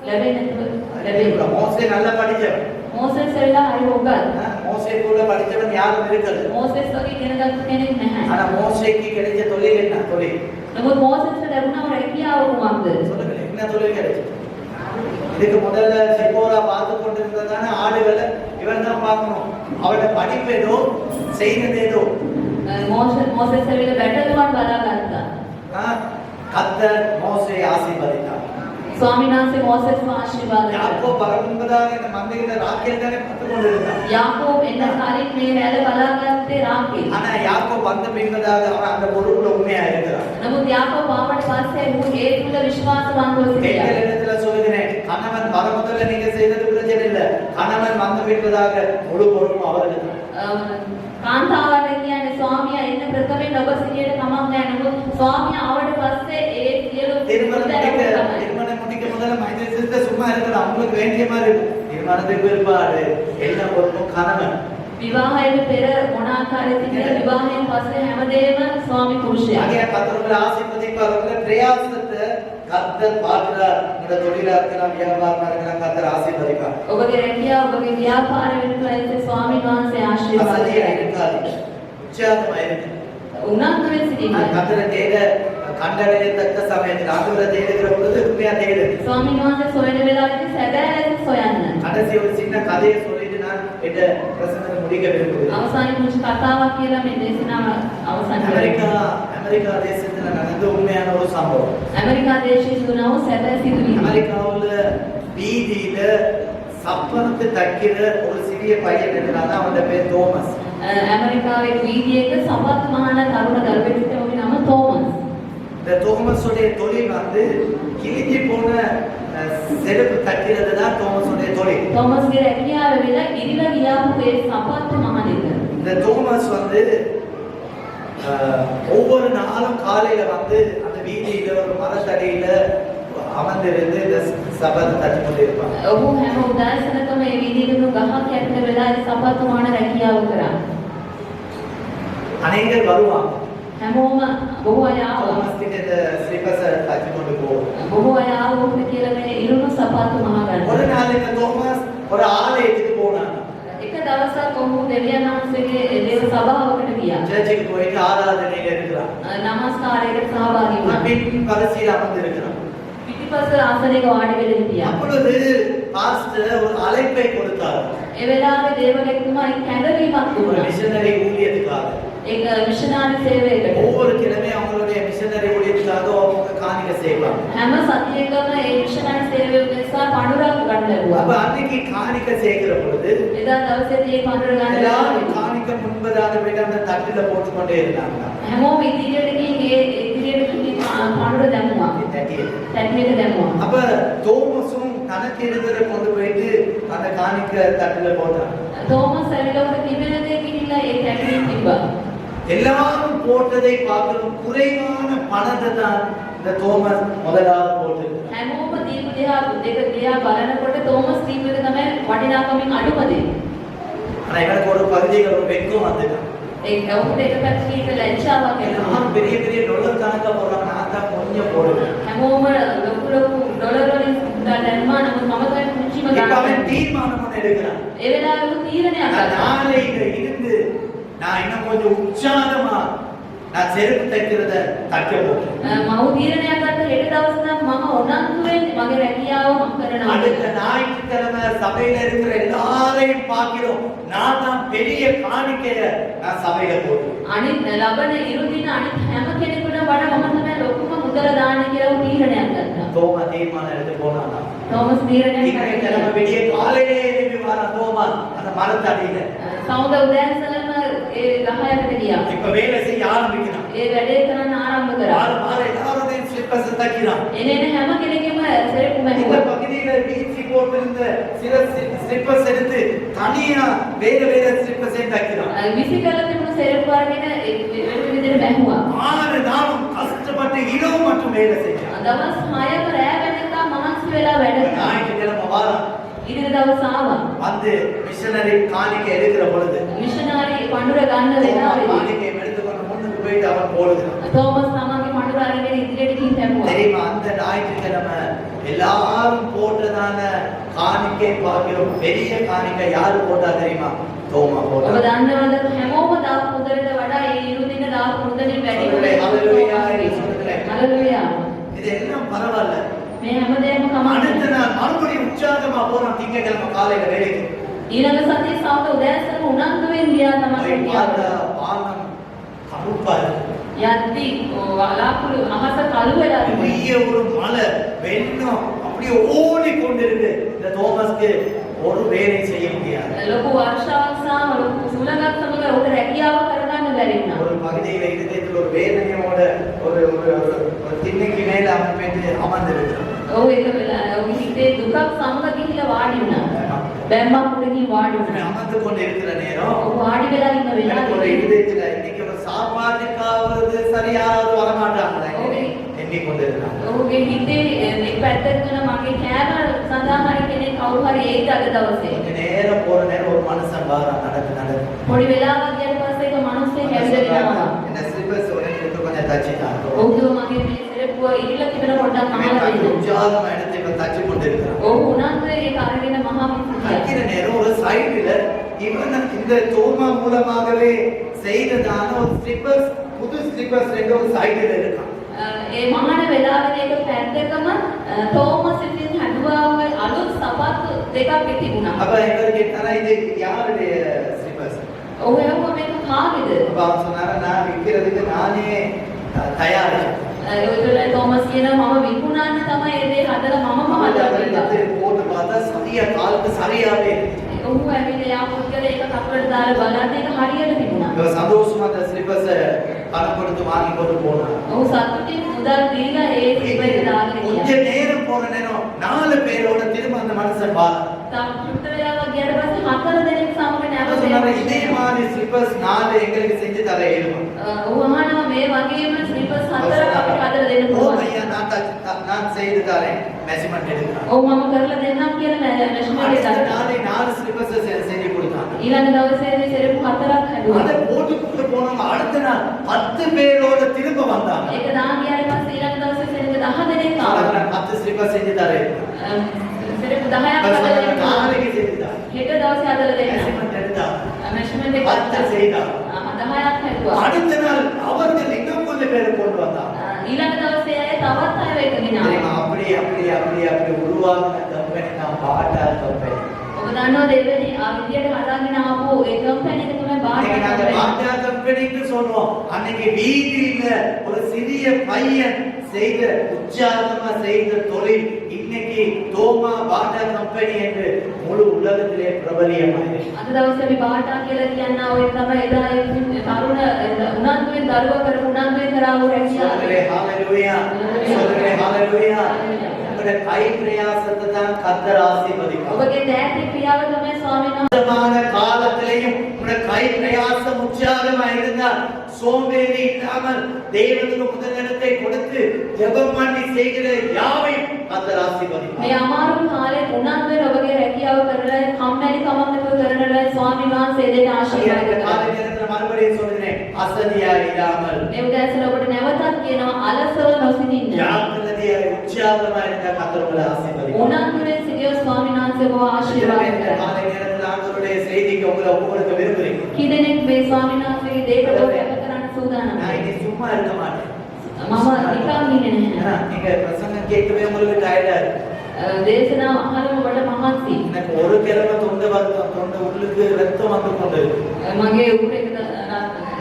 ලැබෙන්නේ නැතුව ලැබෙනවා. மோசே நல்லா படிச்சவன். මෝසෙස් වෙලා හරි උගත්. மோசே கூட படிச்சவன் யாரும் இருக்கல. මෝසෙස් වගේ ඉගෙනගත්තු කෙනෙක් නැහැ. ஆனா மோசேக்கு கிடைச்ச தொழில் என்ன தொழில்? නමුත් මෝසෙස්ට ලැබුණා රැකියාව කුමක්ද? சொல்லுங்க, என்ன தொழில் கிடைச்சது? இதுக்கு முதல்ல சிப்போரா பார்த்து கொண்டிருந்ததான ஆடுகளை இவன் தான் பார்க்கணும். அவட படிப்பு ஏதோ செய்தது ஏதோ. මෝසෙස් ඇවිල්ලා බැටළුවන් බලාගත්තා. கர்த்தர் மோசேயை ஆசீர்வதித்தார். ස්වාමීන් වහන්සේ මෝසෙස්ව ආශිර්වාද කළා. யாக்கோபு பரம்பதாக இந்த மந்தையில ராக்கேல் தானே பார்த்து கொண்டிருந்தான். යාකෝබ් එන්න කලින් මේ රැළ බලාගත්තේ රාකේල්. ஆனா யாக்கோபு வந்த பின்பதாக அவன் அந்த பொறுப்புல உண்மையா இருக்கிறான். නමුත් යාකෝබ් ආවට පස්සේ ඌ ඒ තුල විශ්වාසවන්තව සිටියා. எங்கள் இடத்துல சொல்லுகிறேன், கணவன் வர முதல்ல நீங்க செய்தது பிரச்சனை இல்ல. கணவன் வந்த பின்பதாக முழு பொறுப்பும் அவருக்கு தான். කාන්තාවට කියන්නේ ස්වාමියා එන්න ප්‍රථමයෙන් ඔබ සිටියට කමක් නැහැ. නමුත් ස්වාමියා ආවට පස්සේ ඒ සියලු திருமணம் முடிக்க முதல்ல மைதேசி சிஸ்டர் சும்மா இருக்கணும். அவங்களுக்கு வேண்டிய மாதிரி இருக்கும். திருமணத்துக்கு பிற்பாடு என்ன பொறுப்பும் கணவன். විවාහයට පෙර මොනාකාරයේ සිටින විවාහයෙන් පස්සේ හැමදේම ස්වාමි පුරුෂයා. ஆகிய கர்த்தர் ஆசீர்வதிப்பார். உங்கள் பிரயாசத்தை கர்த்தர் பார்க்கிறார். உங்க தொழிலா இருக்கலாம், வியாபாரமா இருக்கலாம், கர்த்தர் ஆசீர்வதிப்பார். ඔබගේ රැකියාව ඔබගේ ව්‍යාපාර වෙනකලයි ස්වාමීන් වහන්සේ ආශිර්වාද அசதியா කරනවා. இருக்காது. உற்சாகமா இருங்க. උනන්දුවෙන් සිටින්න. கர்த்தரை தேட கண்டடையத்தக்க சமயத்தில் ஆண்டவரை தேடுகிற பொழுது உண்மையா தேடு. ස්වාමීන් වහන්සේ සොයන වෙලාවේදී සැබෑ ලෙස සොයන්න. கடைசி ஒரு சின்ன கதையை சொல்லிட்டு நான் இந்த பிரசங்கத்தை முடிக்க விரும்புகிறேன். අවසානයේ පුංචි කතාවක් කියලා මේ දේශනාව අවසන් කරනවා. அமெரிக்கா தேசத்துல நடந்த உண்மையான ஒரு சம்பவம். ඇමරිකා දේශයේ සිදුවන වූ සැබෑ සිදුවීම. அமெரிக்காவுல வீதியில சப்பனத்தை தைக்கிற ஒரு சிறிய பையன் இருந்தான். அவனோட பேர் தோமஸ். ඇමරිකාවේ වීදියේක සපත්තු මහන තරුණ දරුවෙක් ඔහුගේ නම තෝමස්. இந்த தோமஸுடைய தொழில் வந்து கிழிஞ்சு போன செருப்பு தைக்கிறது தான் தோமஸுடைய தொழில். තෝමස්ගේ රැකියාව වෙලා ඉරිලා ගියාපු ඒ සපත්තු මහනෙක්. இந்த தோமஸ் வந்து ஒவ்வொரு நாளும் காலையில வந்து அந்த வீதியில ஒரு மரத்தடியில அமர்ந்திருந்து இந்த சபத்தை தட்டி கொண்டு இருப்பான். ඔහු හැම උදෑසනකම මේ වීදියේම ගහක් යට වෙලා ඒ සපත්තු මහන රැකියාව කරා. அநேகர் வருவாங்க. හැමෝම බොහෝ අය ආවා. தோமஸ் கிட்ட இந்த ஸ்லிப்பர்ஸை தட்டி கொண்டு போவோம். බොහෝ අය ආවා ඔහුට කියලා මේ ඉරුණු සපත්තු මහ ஒரு ගන්න. நாள் இந்த தோமஸ் ஒரு ஆலயத்துக்கு போனான். එක දවසක් ඔහු දෙවියන් වහන්සේගේ දේව සභාවකට ගියා. சர்ச்சுக்கு போயிட்டு ஆராதனையில இருக்கிறான். නමස්කාරයකට සහභාගී වුණා. பின் வரிசையில் அமர்ந்திருக்கிறான். පිටිපස්ස ආසනයක වාඩි වෙලා හිටියා. அப்பொழுது பாஸ்டர் ஒரு அழைப்பை கொடுத்தார். ඒ වෙලාවේ දේවලෙක්තුමා කැඳවීමක් ஒரு දුන්නා. மிஷனரி ஊழியத்துக்காக. ඒක මිෂනාරි සේවයකට. ஒவ்வொரு கிழமை அவங்களுடைய மிஷனரி ஊழியத்துக்காக அவங்க காணிக்கை செய்வாங்க. හැම සතියකම ඒ මිෂනාරි සේවය උදෙසා පඳුරක් ගන්න அப்ப ලැබුවා. அன்னைக்கு காணிக்கை செய்கிற பொழுது එදා දවසේදී ඒ පඳුර ගන්න எல்லாரும் ලැබුවා. காணிக்கை முன்பதாக போயிட்டு அந்த தட்டில போட்டுக்கொண்டே இருந்தாங்க. හැමෝම ඉදිරියට ගිහින් ඒ ඉදිරියට ගිහින් පඳුර දැම්මා. තැටියට දැම්මා. அப்ப தோமஸும் தனக்கு இருக்கிறத கொண்டு போயிட்டு அந்த காணிக்கை தட்டில போட்டான். තෝමස් ඇවිල්ලා උඩ තිබෙන දේ ගිහිල්ලා ඒ තැටියෙන් තිබ්බා. எல்லாரும் போட்டதை பார்க்கணும் குறைவான பணத்தை தான் இந்த தோமஸ் முதலாவது போட்டு. හැමෝම දීපු දෙක දිහා බලනකොට තෝමස් දීපු එක තමයි වටිනාකමින් අඩුම දේ. ஆனா எனக்கு ஒரு பகுதியில் ஒரு வெக்கம் வந்துட்டான். ඒ ඔහුට එක පැත්තකින් ලැජ්ජාවක් එනවා. நான் பெரிய பெரிய டாலர் கணக்கா போடுறாங்க, நான் தான் கொஞ்சம் போடுவேன். හැමෝම ලොකු ලොකු ඩොලර් වලින් දැම්මා නමුත් මම තමයි කුංචිම இப்ப அவன் ගන්න. தீர்மானம் ஒண்ணு எடுக்கிறான். ඒ වෙලාවේ ඌ තීරණයක් நான் ගත්තා. நாளையில இருந்து நான் இன்னும் கொஞ்சம் உற்சாகமா நான் செருப்பு தைக்கிறத தைக்க போறேன். මම තීරණයක් ගත්තා හෙට දවස් නම් මම උනන්දුවෙන් මගේ රැකියාව මම කරනවා. அடுத்த ஞாயிற்றுக்கிழமை சபையில இருக்கிற எல்லாரையும் பார்க்கிறோம், நான் தான் பெரிய காணிக்கைய நான் சபையில போடுவேன். අනිත් ලබන ඉරු දින අනිත් හැම කෙනෙකුටම වඩා මම තමයි ලොකුම මුදල දාන්න කියලා ඌ තීරණයක් ගත්තා. தோமா தீர்மானம் எடுத்து போனானா තෝමස් තීරණය இன்னைக்கு කරගෙන நம்ம விடிய காலையிலே எழுப்பி வர தோமா அந்த மரத்தடியில සමුද උදෑසනම ඒ ගහ යටට ගියා. இப்ப வேலை செய்ய ஆரம்பிக்கிறான். ඒ වැඩේ කරන්න ආරම්භ කරා. ஆறு மாற எல்லாரும் ஸ்லிப்பர்ஸ் தைக்கிறான். එනේන හැම කෙනෙක්ගේම සෙරප්පු இந்த මැහුවා. பகுதியில வீசி போட்டிருந்த சில ஸ்லிப்பர்ஸ் எடுத்து தனியா வேற வேற ஸ்லிப்பர்ஸ் தைக்கிறான். විසි කරලා තිබුණු සෙරප්පු අරගෙන වෙන විදිහට මැහුවා. ஆறு நாளும் கஷ்டப்பட்டு இரவு மட்டும் வேலை செய்யறான். දවස් 6ම රෑ වෙනකම් මහන්සි වෙලා වැඩ කරා. ஞாயிற்றுக்கிழமை வாரம் ඉදිරි දවස් ආවා. வந்து மிஷனரி காணிக்கை எடுக்கிற பொழுது මිෂනාරි පඬුර ගන්න වෙලාවෙදී காணிக்கை எடுத்துக்கொண்டு முன்னுக்கு போயிட்டு அவன் போடுகிறான். තෝමස් තමන්ගේ පඬුර අරගෙන ඉදිරියට ගිහින් තැබුවා. தெரியுமா அந்த ஞாயிற்றுக்கிழமை எல்லாரும் போட்டதான காணிக்கை பாக்கியம் பெரிய காணிக்கை யாரு போட்டா தெரியுமா? தோமா ඔබ போட்டா. දන්නවද හැමෝම දාපු මුදලට වඩා ඒ ඉරු දින දාපු මුදලින් වැඩි ஹalleluya ஹalleluya. හලෙලුයා. இது எல்லாம் பரவாயில்ல. මේ හැමදේම කමක් அடுத்த නැහැ. நாள் மறுபடியும் உற்சாகமா போறான் திங்கட்கிழமை காலையில வேலைக்கு. ඊළඟ සතියේ සවුත උදෑසන උනන්දුවෙන් ගියා තමයි போய் பார்த்தா வானம் கருப்பா இருக்கு. යද්දි වලාකුළු අහස කළු වෙලා තිබුණා. பெரிய ஒரு மலை வெள்ளம் அப்படியே ஓடி கொண்டிருக்கு. இந்த தோமஸ்க்கு ஒரு வேலை செய்ய முடியாது. ලොකු වර්ෂාවක් සහ ලොකු සුළඟක් සමග උට රැකියාව කරගන්න බැරි වුණා. ஒரு பகுதியில இருதயத்தில் ஒரு வேதனையோட ஒரு ஒரு ஒரு திண்ணைக்கு மேல அவன் போயிட்டு அமர்ந்திருக்கிறான். ඔව් ඒක වෙලා ඔහු හිතේ දුකක් සමග ගිහිල්ලා වාඩි වුණා. බැම්මක් උඩ ගිහින් වාඩි அவன் වුණා. அமர்ந்து கொண்டு இருக்கிற நேரம் ඔහු වාඩි වෙලා ඉන්න எனக்கு ஒரு වෙලාවේ இருதயத்துல இன்னைக்கு ஒரு சாப்பாட்டுக்காவது சரியாவது வரமாட்டாங்களே ஓகே. எண்ணிக்கொண்டிருக்கிறான். ඔහුගේ හිතේ මේ පැත්තකට මගේ කෑම සඳහා හරි කෙනෙක් කවුරු හරි ඒත් අද දවසේ. கொஞ்ச நேரம் போற நேரம் ஒரு மனுஷன் வாரான் நடந்து நடந்து. පොඩි වෙලාවක් ගියට පස්සේ ඒක මිනිස්සේ හැදෙනවා. இந்த ஸ்லிப்பர்ஸ் உடனே எடுத்து கொஞ்சம் தச்சுட்டான். ඔහු මගේ මේ සෙරප්පුව ඉහිලා තිබෙන පොඩ්ඩක් අහලා දෙන්න. உற்சாகமா எடுத்து இப்ப தச்சு கொண்டிருக்கிறான். ඔහු උනන්දුවේ ඒක අරගෙන මහා මිනිස්සයා. தைக்கிற நேரம் ஒரு சைடுல இவன் இந்த தோமா மூலமாகவே செய்ததான ஒரு ஸ்லிப்பர்ஸ் புது ஸ்லிப்பர்ஸ் ரெண்டு ஒரு சைடுல இருக்கான். ඒ මහාන වෙලාවේ ඒක පැත්තකම තෝමස් ඉතින් හදුවා වූ අලුත් සපත්තු දෙකක් තිබුණා. அப்ப இவருக்கு கேட்டாரா இது யாருடைய ஸ்லிப்பர்ஸ்? ඔහු එහුව මේක කාගේද? அப்ப அவன் சொன்னாரா நான் விற்கிறதுக்கு நானே தயார். ඒකල තෝමස් කියනවා මම විකුණන්න තමයි ඒ දේ හදලා මම හදලා எடுத்து போட்டு பார்த்தா சரியா காலுக்கு சரியாவே இருக்கு. ඔහු ඇවිල්ලා යා පුද්ගලයා ඒක කකුලට දාලා බලද්දී ඒක හරියට තිබුණා. இவன் சந்தோஷமா அந்த ஸ்லிப்பர்ஸ் பணம் கொடுத்து வாங்கி கொண்டு போனான். ඔහු සතුටින් මුදල් දීලා ඒ සිපේක දාගෙන கொஞ்ச ගියා. நேரம் போற நேரம் 4 பேரோட திரும்ப அந்த மனுஷன் பாரு. සතුට වෙලාවක් ගියට පස්සේ හතර දෙනෙක් සමග அவன் சொன்னாரு, இதே නැවතේ. மாதிரி ஸ்லிப்பர்ஸ் 4 எங்களுக்கு செஞ்சு தர இயலுமா? ඔහු අහනවා මේ වගේම ස්ලිපර්ස් හතරක් අපිට හදලා දෙන්න ஓ පුළුවන්. ஐயா நான் செய்து தரேன் மெஷர்மென்ட் எடுக்கிறான். ඔව් මම කරලා දෙන්නම් කියලා මෙෂර්මන්ට් அடுத்த එක நாளே 4 ஸ்லிப்பர்ஸ் செஞ்சு கொடுத்தான். ඊළඟ දවසේදී සෙරප්පු හතරක් හැදුවා. அதை போட்டு கொண்டு போனவங்க அடுத்த நாள் 10 பேரோட திரும்ப வந்தாங்க. ඒක දාන් ගියාට පස්සේ ඊළඟ දවසේ සෙරප්පු 10 දෙනෙක් ආවා. நான் 10 ஸ்லிப்பர்ஸ் செஞ்சு தரேன். සෙරප්පු 10ක් හදලා දෙන්න. நாளைக்கு செஞ்சு தரேன். හෙට දවසේ හදලා දෙන්න. மெஷர்மென்ட் எடுத்தா මෙෂර්මන්ට් එක 10 செய்தான். 10ක් හැදුවා. அடுத்த நாள் அவர்கள் இன்னும் கொஞ்சம் பேரை கொண்டு வந்தாங்க. ඊළඟ දවසේ අය තවත් අය එක தெரியுமா? ගෙනාවා. அப்படி உருவாகின கம்பெனி தான் பாட்டா கம்பெனி. ඔබ දන්නවද එවැනි විදියට හදාගෙන ආපු ඒ කම්පැනි එක තමයි இன்னைக்கு நாங்க බාටා பாட்டா கம்பெனின்னு சொல்றோம். அன்னைக்கு வீதியில ஒரு சிறிய பையன் செய்த உற்சாகமா செய்த தொழில் இன்னைக்கு தோமா பாட்டா கம்பெனி என்று முழு உலகத்திலே பிரபலியமாயிருக்கு. අද දවසේ අපි බාටා කියලා කියනවා ඔය තමයි එදා ඒ තරුණ උනන්දුවෙන් දරුවා කරපු උනන්දුවෙන් කරා වූ රැකියාව. சொல்லுங்களே ஹalleluya. சொல்லுங்களே ஹalleluya. உங்களுடைய கை பிரயாசத்தை தான் கர்த்தர் ஆசீர்வதிப்பார். ඔබගේ දෑති ක්‍රියාව තමයි ස්වාමීන් වහන්සේ சுத்தமான காலத்திலேயும் உங்களுடைய கை பிரயாசம் உற்சாகமா இருந்தால் சோம்பேறி இல்லாமல் தேவனுக்கு முதலிடத்தை கொடுத்து ஜெபம் பண்ணி செய்கிற யாவையும் கர்த்தர் ஆசீர்வதிப்பார். මේ අමාරු කාලේ උනන්දුවෙන් ඔබගේ රැකියාව කරලා කම්මැලි කමක් නැතුව කරන ලයි ස්වාමීන් වහන්සේ දෙන්න ආශිර්වාද இந்த காலை කරනවා. நேரத்துல மறுபடியும் சொல்கிறேன், அசதியா இல்லாமல் මේ උදෑසන ඔබට නැවතත් කියනවා අලසව නොසිටින්න. ஜாக்கிரதையா உற்சாகமா இருந்தா கர்த்தர் உங்களை ஆசீர்வதிப்பார். උනන්දුවෙන් සිටියොත් ස්වාමීන් වහන්සේ ඔබව ආශිර්වාද இந்த කරනවා. காலை நேரத்துல ஆண்டவருடைய செய்திக்கு உங்களை ஒப்புக்கொடுக்க விரும்புகிறேன். කී දෙනෙක් මේ ස්වාමීන් වහන්සේගේ දේකට ඔබ කැප කරන්න සූදානම්ද? நான் இனி சும்மா இருக்க மாட்டேன். මම නිකන් ඉන්නේ නැහැ. நீங்க பிரசங்கம் கேட்கவே உங்களுக்கு டயர்டா இருக்கு. දේශනාව අහලම ඔබට මහන්සි. எனக்கு ஒரு கிழமை தொண்டை வருத்தம், தொண்டை உள்ளுக்கு ரத்தம் வந்து கொண்டு இருக்கு. මගේ උගුරේ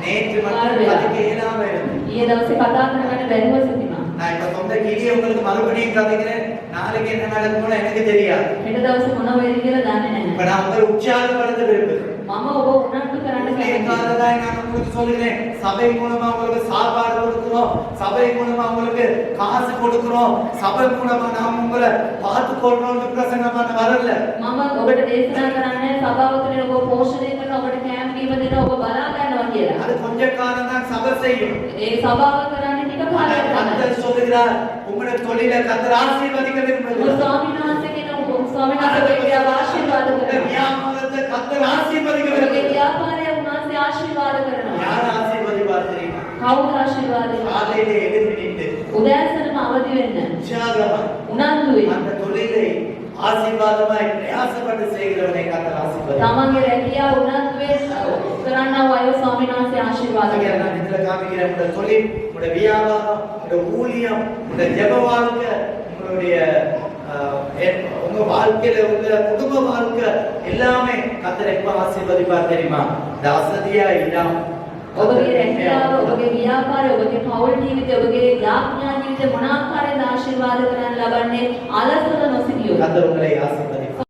நேற்று மட்டும் அதுக்கு இயலாம இருக்கு. ඊයේ දවසේ කතා කරගන්න බැරිව සිටිනවා. நான் இப்ப சொந்த கிளியை உங்களுக்கு மறுபடியும் கதைக்கிறேன். நாளைக்கு என்ன நடக்கும்னு எனக்கு தெரியாது. හෙට දවසේ මොනව වෙයිද කියලා දන්නේ නැහැ. இப்ப நான் உங்களை உற்சாகப்படுத்த விரும்புகிறேன். මම ඔබ උනන්දු කරන්න කැමතියි. ஏகாததாய் நான் உங்களுக்கு சொல்லுகிறேன். சபை மூலமா உங்களுக்கு சாப்பாடு கொடுக்கிறோம். சபை மூலமா உங்களுக்கு காசு கொடுக்கிறோம். சபை மூலமா நாம் உங்களை பார்த்து கொள்ளணும்னு பிரசங்கம் பண்ண வரல. මම ඔබට දේශනා කරන්නේ සභාව තුළින් ඔබ පෝෂණය කරන ඔබට කැම්ප් දීම දෙන ඔබ බලා ගන්නවා කියලා. அது கொஞ்ச காலம் தான் சபை செய்யும். ඒ සභාව කරන්නේ ටික කාලයක් තමයි. கர்த்தர் சொல்லுகிறார் உங்களுடைய தொழிலை கர்த்தர் ஆசீர்வதிக்க ඔබ விரும்புகிறார். ස්වාමීන් වහන්සේ කියන ස්වාමීන් වහන්සේගේ ආශිර්වාද இந்த කරනවා. வியாபாரத்தை கர்த்தர் ஆசீர்வதிக்க ඔබගේ விரும்புகிறார். ව්‍යාපාරය උන්වහන්සේ ආශිර්වාද කරනවා. யார் ஆசீர்வதிப்பார் தெரியுமா? කවුද ආශිර්වාද කරන්නේ? காலையில எழுந்து நின்று උදෑසනම අවදි වෙන්න. உற்சாகமா උනන්දුයි. அந்த தொழிலை ஆசீர்வாதமாய் பிரயாசப்பட்டு செய்கிறவனை கர்த்தர் ஆசீர்வதிப்பார். තමන්ගේ රැකියාව උනන්දුවේ කරන්නව අය ස්වාමීන් වහන්සේ ආශිර්වාද කරනවා. நான் இதுல காமிக்கிறேன். உங்களுடைய தொழில், உங்களுடைய வியாபாரம், உங்களுடைய ஊழியம், உங்களுடைய ஜெப வாழ்க்கை, உங்களுடைய உங்க வாழ்க்கையில உங்க குடும்ப வாழ்க்கை எல்லாமே கர்த்தர் எப்ப ஆசீர்வதிப்பார் தெரியுமா? இந்த அசதியா இல்லாம ඔබගේ රැකියාව, ඔබගේ ව්‍යාපාරය, ඔබගේ පෞල් ජීවිතය, ඔබගේ යාඥා ජීවිතය මොන ආකාරයෙන්ද ආශිර්වාද කරන්න ලබන්නේ? අලසව නොසිටියොත්. கர்த்தர் உங்களை ஆசீர்வதிப்பார்.